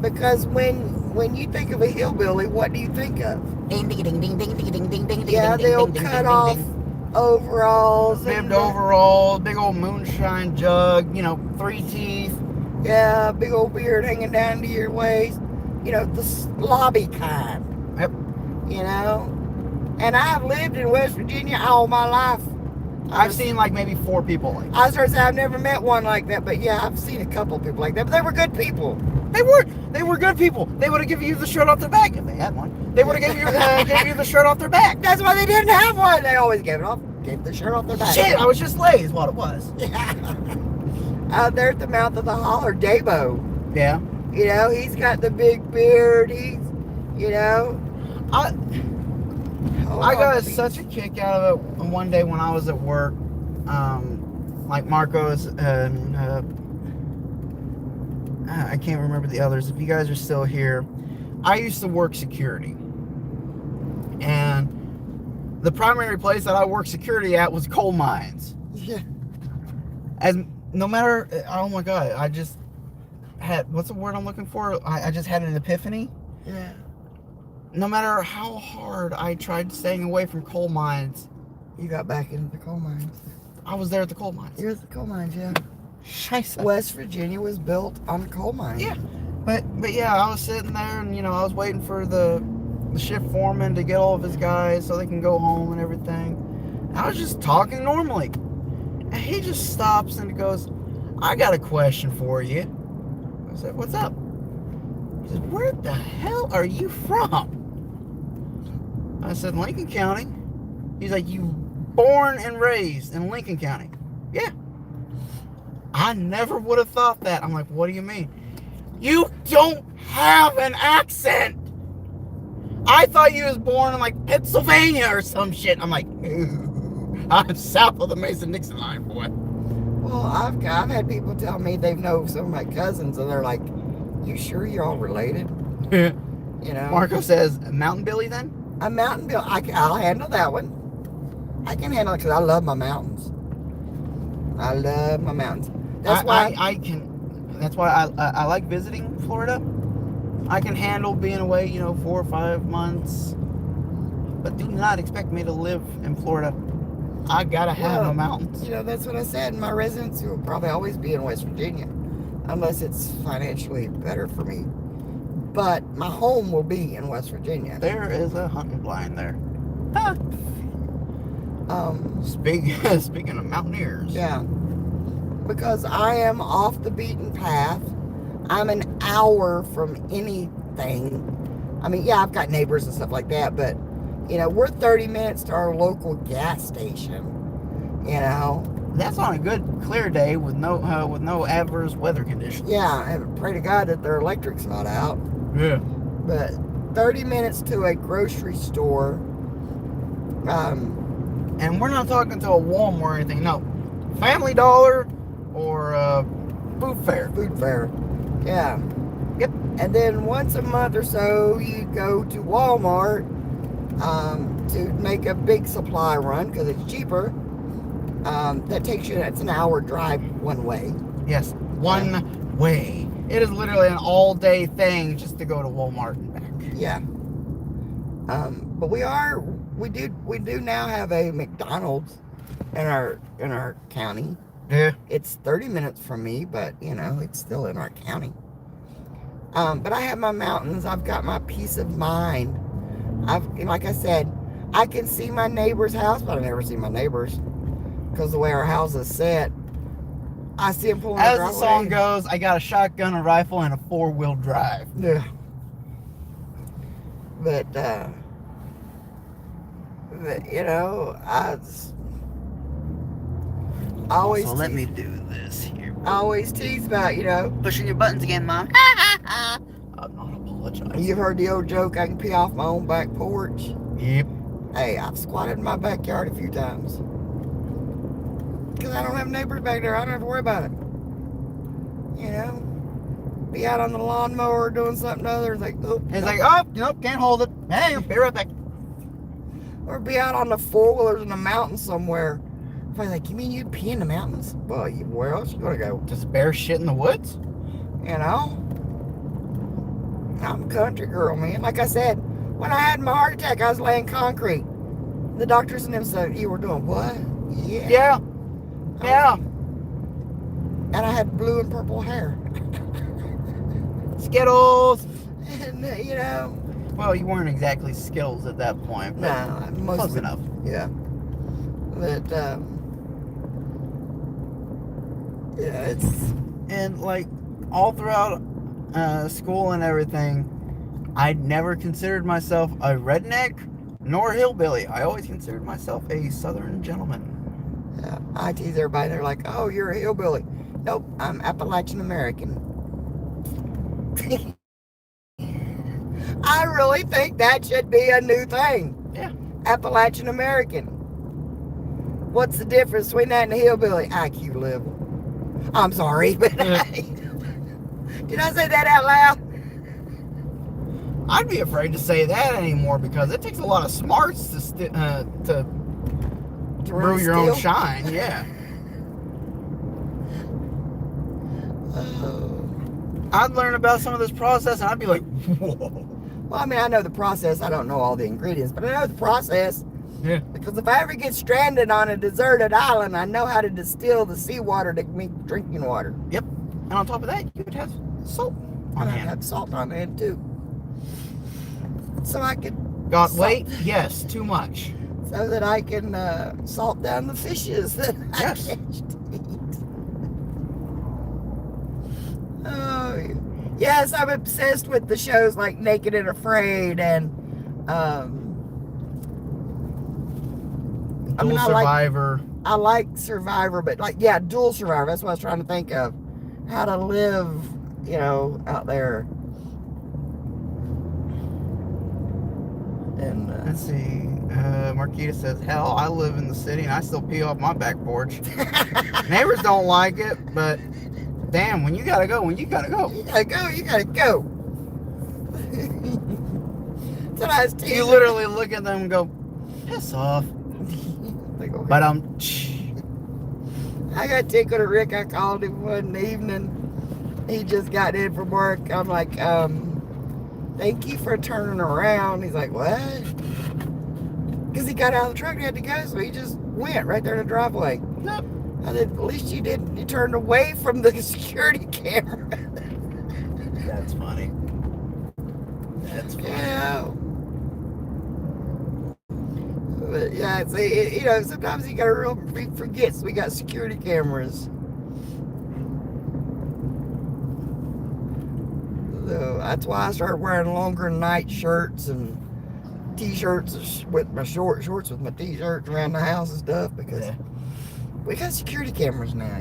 Speaker 2: Because when you think of a hillbilly, what do you think of?
Speaker 1: Ding, ding, ding, ding, ding, ding, ding, ding,
Speaker 2: Yeah,
Speaker 1: ding,
Speaker 2: they'll
Speaker 1: ding,
Speaker 2: cut
Speaker 1: ding,
Speaker 2: off
Speaker 1: ding.
Speaker 2: overalls.
Speaker 1: Bibbed overalls, big old moonshine jug, 3 teeth.
Speaker 2: Yeah, big old beard hanging down to your waist. You know, the slobby kind.
Speaker 1: Yep.
Speaker 2: You know? And I've lived in West Virginia all my life.
Speaker 1: I've seen like maybe 4 people like that.
Speaker 2: I was going to say I've never met one like that, but yeah, I've seen a couple of people like that. But they were good people.
Speaker 1: They were good people. They would have given you the shirt off their back if they had one. They would have given you the shirt off their back.
Speaker 2: That's why they didn't have one. They always gave the shirt off their back.
Speaker 1: Shit, I was just lazy is what it was.
Speaker 2: Out there at the mouth of the holler, Dabo.
Speaker 1: Yeah.
Speaker 2: You know, he's got the big beard. He's, you know.
Speaker 1: I got such a kick out of it one day when I was at work. Like Marcos and I can't remember the others. If you guys are still here, I used to work security. And the primary place that I worked security at was coal mines.
Speaker 2: Yeah.
Speaker 1: No matter, oh my God, I just had, what's the word I'm looking for? I just had an epiphany.
Speaker 2: Yeah.
Speaker 1: No matter how hard I tried staying away from coal mines,
Speaker 2: You got back into the coal mines.
Speaker 1: I was there at the coal mines.
Speaker 2: You're at the coal mines, yeah.
Speaker 1: Scheiße.
Speaker 2: West Virginia was built on coal mines.
Speaker 1: Yeah. But yeah, I was sitting there and, I was waiting for the shift foreman to get all of his guys so they can go home and everything. I was just talking normally. And he just stops and goes, I got a question for you. I said, what's up? He said, where the hell are you from? I said, Lincoln County. He's like, you born and raised in Lincoln County? Yeah. I never would have thought that. I'm like, what do you mean? You don't have an accent. I thought you was born in like Pennsylvania or some shit. I'm like, I'm south of the Mason-Dixon line, boy.
Speaker 2: Well, I've had people tell me they know some of my cousins, and they're like, you sure you're all related? You know?
Speaker 1: Marco says, Mountain Billy then?
Speaker 2: A mountain bill. I'll handle that one. I can handle it because I love my mountains. I love my mountains. That's why
Speaker 1: I can. That's why I like visiting Florida. I can handle being away, 4 or 5 months. But do not expect me to live in Florida. I gotta have my mountains.
Speaker 2: That's what I said. My residency will probably always be in West Virginia, unless it's financially better for me. But my home will be in West Virginia.
Speaker 1: There is a hunting blind there.
Speaker 2: Ah.
Speaker 1: Speaking of mountaineers.
Speaker 2: Yeah. Because I am off the beaten path. I'm an hour from anything. I mean, yeah, I've got neighbors and stuff like that, but, we're 30 minutes to our local gas station,
Speaker 1: That's on a good, clear day with no adverse weather conditions.
Speaker 2: Yeah, I pray to God that their electric's not out.
Speaker 1: Yeah.
Speaker 2: But, 30 minutes to a grocery store.
Speaker 1: And we're not talking to a Walmart or anything. No, Family Dollar or Food Fair.
Speaker 2: Food fair. Yeah.
Speaker 1: Yep.
Speaker 2: And then once a month or so, you go to Walmart to make a big supply run because it's cheaper. That takes you, it's an hour drive one way.
Speaker 1: Yes, one way. It is literally an all-day thing just to go to Walmart and back.
Speaker 2: Yeah. But we do now have a McDonald's in our county.
Speaker 1: Yeah.
Speaker 2: It's 30 minutes from me, but it's still in our county. But I have my mountains. I've got my peace of mind. Like I said, I can see my neighbor's house, but I never see my neighbor's because the way our house is set. I see him pulling
Speaker 1: As
Speaker 2: the
Speaker 1: the song goes, I got a shotgun, a rifle, and a 4-wheel drive.
Speaker 2: Yeah. But I always
Speaker 1: So let me do this here.
Speaker 2: I always tease about,
Speaker 1: Pushing your buttons again, Mom. I'm not apologizing.
Speaker 2: you've heard the old joke, I can pee off my own back porch.
Speaker 1: Yep.
Speaker 2: Hey, I've squatted in my backyard a few times. Because I don't have neighbors back there. I don't have to worry about it. Be out on the lawnmower doing something other. It's like, oh.
Speaker 1: It's like, oh, nope, can't hold it. Hey, be right back.
Speaker 2: Or be out on the four-wheelers in the mountains somewhere. If I was like, you mean you'd pee in the mountains? Well, where else you gonna go?
Speaker 1: Just bear shit in the woods?
Speaker 2: I'm a country girl, man. Like I said, when I had my heart attack, I was laying concrete. The doctors and them said, you were doing what?
Speaker 1: Yeah. Yeah.
Speaker 2: And I had blue and purple hair.
Speaker 1: Skittles.
Speaker 2: And,
Speaker 1: Well, you weren't exactly Skittles at that point. But
Speaker 2: no,
Speaker 1: close enough.
Speaker 2: Yeah. But, yeah, it's...
Speaker 1: And, like, all throughout school and everything, I never considered myself a redneck nor hillbilly. I always considered myself a southern gentleman.
Speaker 2: Yeah, I tease everybody. They're like, oh, you're a hillbilly. Nope, I'm Appalachian American. I really think that should be a new thing.
Speaker 1: Yeah.
Speaker 2: Appalachian American. What's the difference between that and a hillbilly? IQ level. I'm sorry, but did I say that out loud?
Speaker 1: I'd be afraid to say that anymore because it takes a lot of smarts to brew your own shine. Yeah. I'd learn about some of this process and I'd be like, whoa.
Speaker 2: Well, I mean, I know the process. I don't know all the ingredients, but I know the process.
Speaker 1: Yeah.
Speaker 2: Because if I ever get stranded on a deserted island, I know how to distill the seawater to make drinking water.
Speaker 1: Yep. And on top of that, you would have salt on
Speaker 2: And I
Speaker 1: hand.
Speaker 2: have salt on hand too. So I could...
Speaker 1: Got weight? Yes, too much.
Speaker 2: So that I can salt down the fishes that
Speaker 1: Yes.
Speaker 2: I catch to eat. Oh, yes, I'm obsessed with the shows like Naked and Afraid and
Speaker 1: Dual Survivor.
Speaker 2: I like Survivor, but Dual Survivor. That's what I was trying to think of. How to live, out there. And
Speaker 1: Let's see. Marquita says, hell, I live in the city and I still pee off my back porch. Neighbors don't like it, but damn, when you gotta go.
Speaker 2: You gotta go. Sometimes
Speaker 1: You literally look at them and go, piss off. But
Speaker 2: I got tickled at Rick. I called him one evening. He just got in from work. I'm like, thank you for turning around. He's like, what? Because he got out of the truck and had to go, so he just went right there in the driveway.
Speaker 1: Nope.
Speaker 2: I said, at least you didn't. You turned away from the security camera.
Speaker 1: That's funny. That's funny.
Speaker 2: But yeah, see, sometimes you gotta forget we got security cameras. So that's why I started wearing longer night shirts and t-shirts with my shorts with my t-shirts around the house and stuff because we got security cameras now,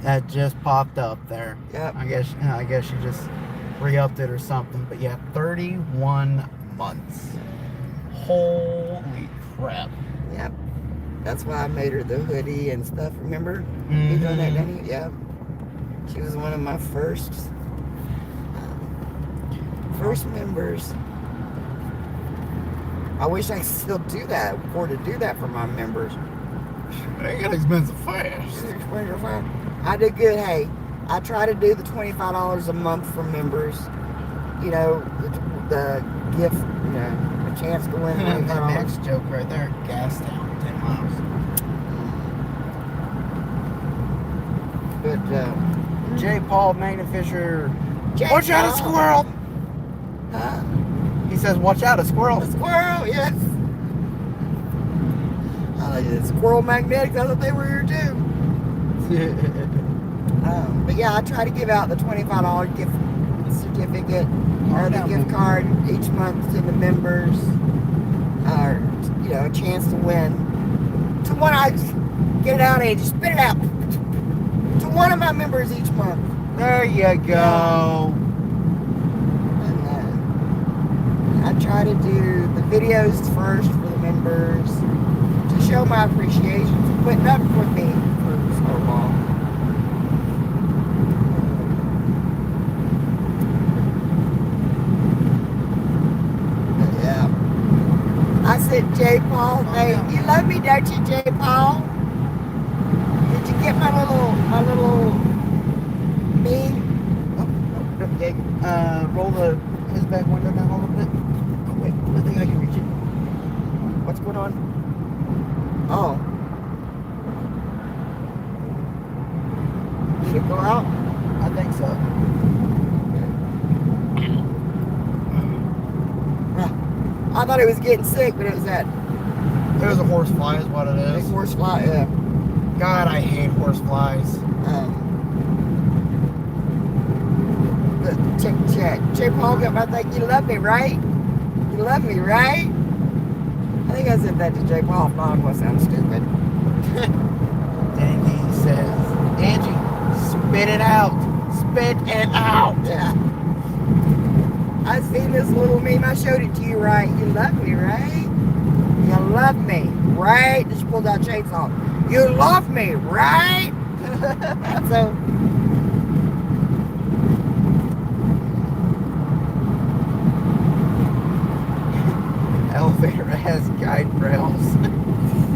Speaker 1: That just popped up there.
Speaker 2: Yep.
Speaker 1: I guess you just re-upped it or something. But yeah, 31 months. Holy crap.
Speaker 2: Yep. That's why I made her the hoodie and stuff. Remember?
Speaker 1: Mm-hmm.
Speaker 2: You doing that, Danny? Yeah. She was one of my first members. I wish I could still do that, afford to do that for my members.
Speaker 1: They got expensive fast.
Speaker 2: I did good. Hey, I try to do the $25 a month for members. You know, the gift, you know, a chance to win
Speaker 1: That
Speaker 2: $25.
Speaker 1: next joke right there, gas town, 10 miles.
Speaker 2: But,
Speaker 1: J. Paul Magnafisher,
Speaker 2: J.
Speaker 1: watch out, a
Speaker 2: Paul.
Speaker 1: squirrel!
Speaker 2: Huh?
Speaker 1: He says, watch out, a squirrel.
Speaker 2: A squirrel, yes. I like the squirrel magnetics. I thought they were here too. But yeah, I try to give out the $25 gift certificate or the gift card each month to the members, or you know, a chance to win. To one, I get it out, Angie, spit it out. To one of my members each month.
Speaker 1: There you go.
Speaker 2: And I try to do the videos first for the members to show my appreciation for putting up with me for so long. I said, J. Paul, hey, you love me, don't you, J. Paul? Did you get my little meme?
Speaker 1: Okay, roll his back window down a little bit. Oh, wait, I think I can reach it.
Speaker 2: What's going on? Oh. Did it go out?
Speaker 1: I think so.
Speaker 2: I thought it was getting sick, but it was that
Speaker 1: It was a horsefly is what it
Speaker 2: big
Speaker 1: is.
Speaker 2: horse fly. Yeah.
Speaker 1: God, I hate horseflies.
Speaker 2: The tick check. J. Paul got my thing. You love me, right? You love me, right? I think I said that to J. Paul. If not, I'm gonna sound stupid.
Speaker 1: And he says, Angie, spit it out. Spit it out.
Speaker 2: Yeah. I seen this little meme. I showed it to you, right? You love me, right? You love me, right? Just pulled out chainsaw. You love me, right? So.
Speaker 1: Elevator has guide rails.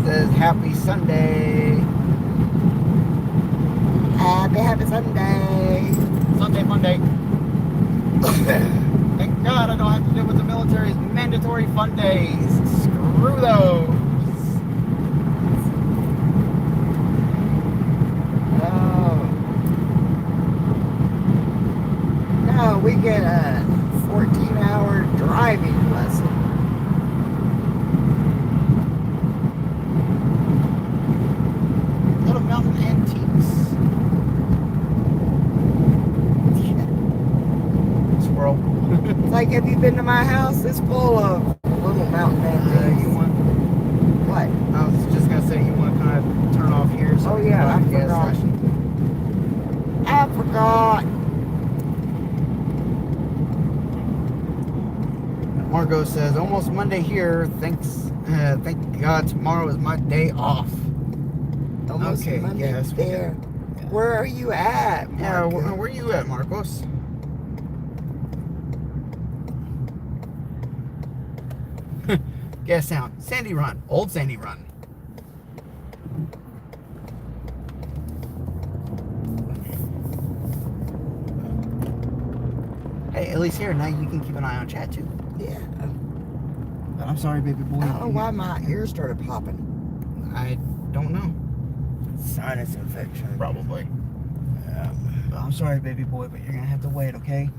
Speaker 1: Says, happy Sunday.
Speaker 2: Happy Sunday.
Speaker 1: Sunday, Monday. Thank God I don't have to deal with the military's mandatory fun days. Screw those.
Speaker 2: Oh. No, we get a 14-hour driving lesson.
Speaker 1: Little Mountain Antiques. Squirrel.
Speaker 2: It's like, have you been to my house? It's full of little mountain antiques.
Speaker 1: You want?
Speaker 2: What?
Speaker 1: I was just gonna say you want to kind of turn off here. So
Speaker 2: Oh,
Speaker 1: we can
Speaker 2: yeah,
Speaker 1: go
Speaker 2: I
Speaker 1: to the gas
Speaker 2: forgot.
Speaker 1: station.
Speaker 2: I forgot.
Speaker 1: Margot says, almost Monday here. Thank God tomorrow is my day off.
Speaker 2: Almost
Speaker 1: Okay,
Speaker 2: Monday
Speaker 1: yes, we
Speaker 2: there. Where are you at,
Speaker 1: Yeah,
Speaker 2: Marco?
Speaker 1: where you at, Marcos? Gas sound. Sandy Run. Old Sandy Run. Hey, at least here, now you can keep an eye on chat too.
Speaker 2: Yeah.
Speaker 1: But I'm sorry, baby boy.
Speaker 2: I don't know why my ears started popping.
Speaker 1: I don't know.
Speaker 2: Sinus infection.
Speaker 1: Probably.
Speaker 2: Yeah.
Speaker 1: But I'm sorry, baby boy, but you're gonna have to wait, okay?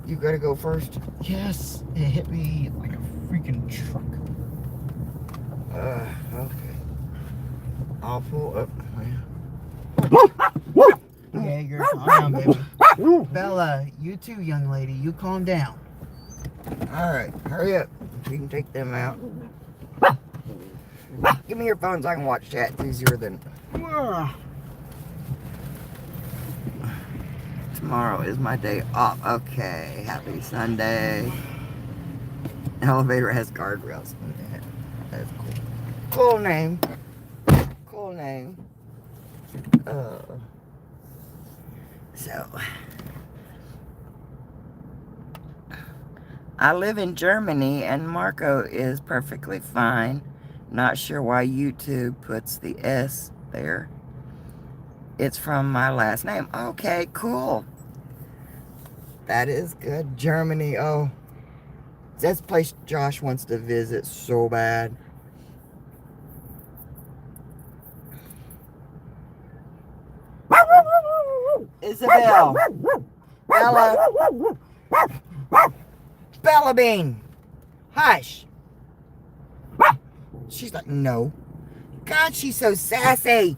Speaker 2: You gotta go first.
Speaker 1: Yes, it hit me like a freaking truck.
Speaker 2: Okay. I'll pull up.
Speaker 1: Okay, girl, calm down, baby. Bella, you too, young lady. You calm down.
Speaker 2: All right, hurry up. You can take them out. Give me your phone so I can watch chat. It's easier than. Tomorrow is my day off. Okay, happy Sunday. Elevator has guardrails in it. That's cool. Cool name. Cool name. So, I live in Germany and Marco is perfectly fine. Not sure why YouTube puts the S there. It's from my last name. Okay, cool. That is good. Germany. Oh, that's a place Josh wants to visit so bad. Isabel. Bella. Bella Bean. Hush. She's like, no. God, she's so sassy.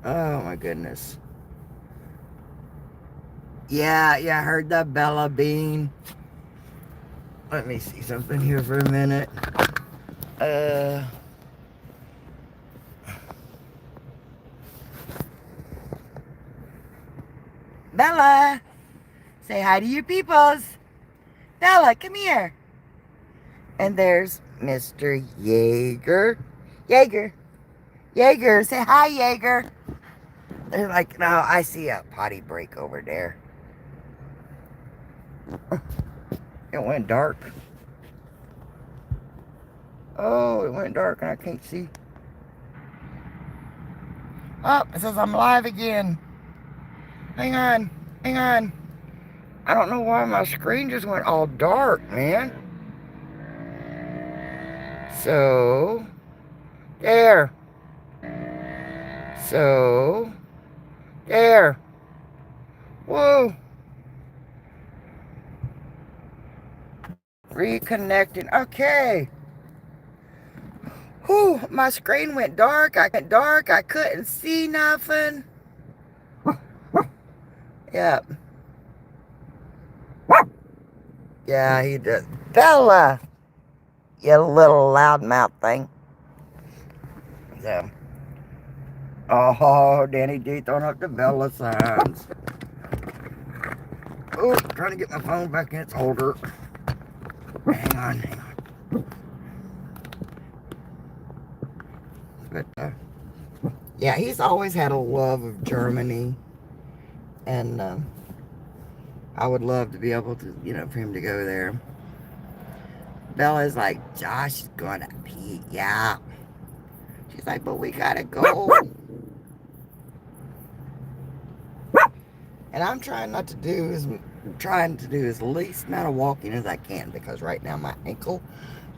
Speaker 2: Oh, my goodness. Yeah, I heard that, Bella Bean. Let me see something here for a minute. Bella, say hi to your peoples. Bella, come here. And there's Mr. Jaeger. Jaeger, say hi, Jaeger. They're like, no, I see a potty break over there. It went dark. Oh, it went dark and I can't see. Oh, it says I'm live again. Hang on. I don't know why my screen just went all dark, man. So, there. Whoa. Reconnecting. Okay. Whew, my screen went dark. I couldn't see nothing. Yep. Yeah, he does. Bella! You little loudmouth thing. So. Oh, Danny D throwing up the Bella signs. Oh, trying to get my phone back in its holder. Hang on. But, yeah, he's always had a love of Germany. And, I would love to be able to, for him to go there. Bella's like, Josh is going to pee. Yeah. She's like, but we got to go. And I'm trying to do as least amount of walking as I can because right now my ankle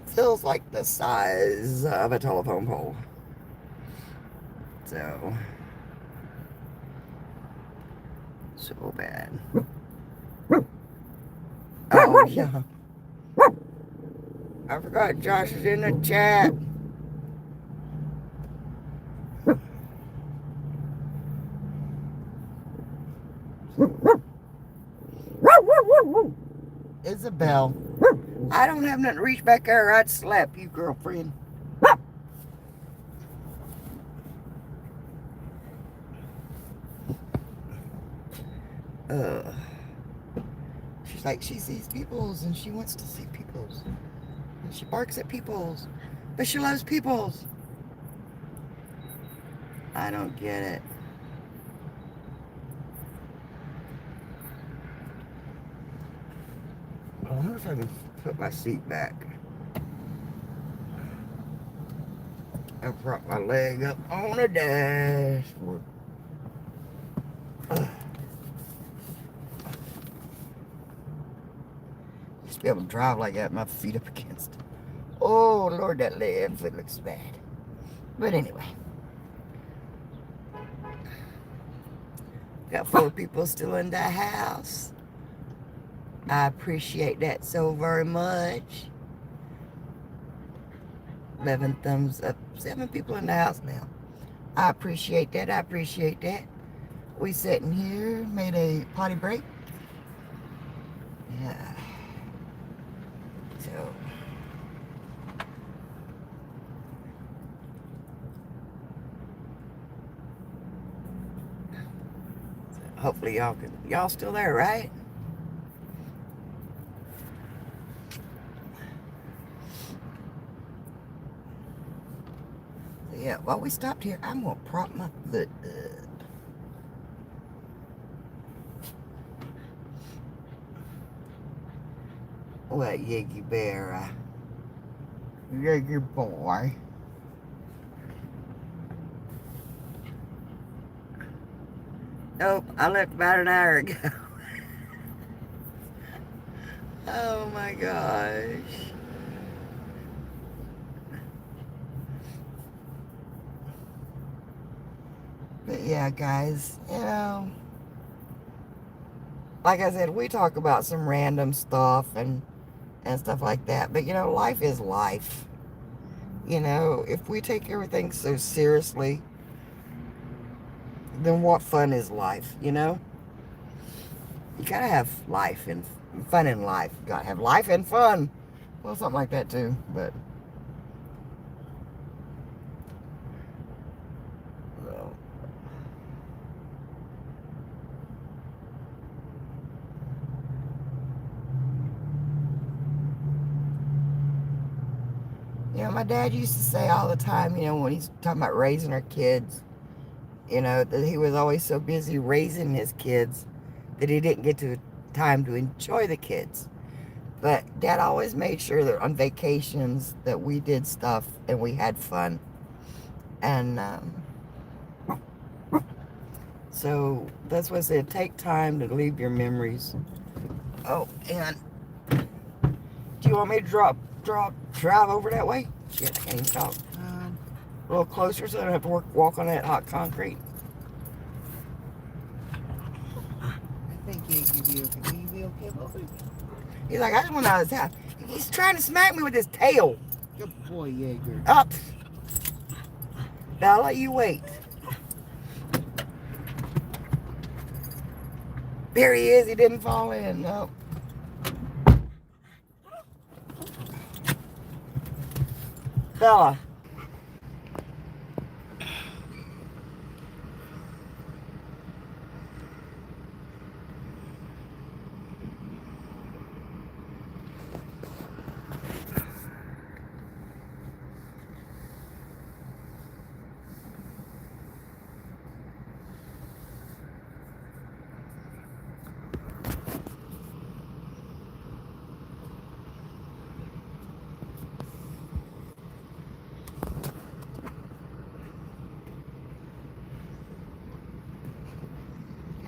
Speaker 2: feels like the size of a telephone pole. So bad. Oh yeah. I forgot Josh is in the chat. Isabel. I don't have nothing to reach back there or I'd slap you, girlfriend. She's like, she sees peoples and she wants to see peoples. And she barks at peoples. But she loves peoples. I don't get it. I wonder if I can put my seat back. I prop my leg up on the dashboard. Just be able to drive like that, my feet up against. Oh Lord, that leg foot looks bad. But anyway. Got 4 people still in the house. I appreciate that so very much. 11 thumbs up. 7 people in the house now. I appreciate that. We sitting here, made a potty break. Yeah. So. Hopefully y'all still there, right? Yeah, while we stopped here, I'm gonna prop my foot up. What, Yiggy Bear?
Speaker 1: Jaeger boy.
Speaker 2: Nope, I left about an hour ago. Oh my gosh. But yeah, guys, like I said, we talk about some random stuff and stuff like that. But life is life. If we take everything so seriously, then what fun is life? You gotta have life and fun in life. You gotta have life and fun. Well, something like that too. But well, my dad used to say all the time, when he's talking about raising our kids, that he was always so busy raising his kids that he didn't get to time to enjoy the kids. But Dad always made sure that on vacations that we did stuff and we had fun. And so that's what I said, take time to leave your memories. Oh, and do you want me to drive over that way? Shit, I can't even talk. A little closer so I don't have to walk on that hot concrete.
Speaker 1: I think you'd be okay. Will you be okay, Bubby?
Speaker 2: He's like, I just went out of his house. He's trying to smack me with his tail.
Speaker 1: Good boy, Jaeger.
Speaker 2: Up. Now I'll let you wait. There he is. He didn't fall in. No. Bella.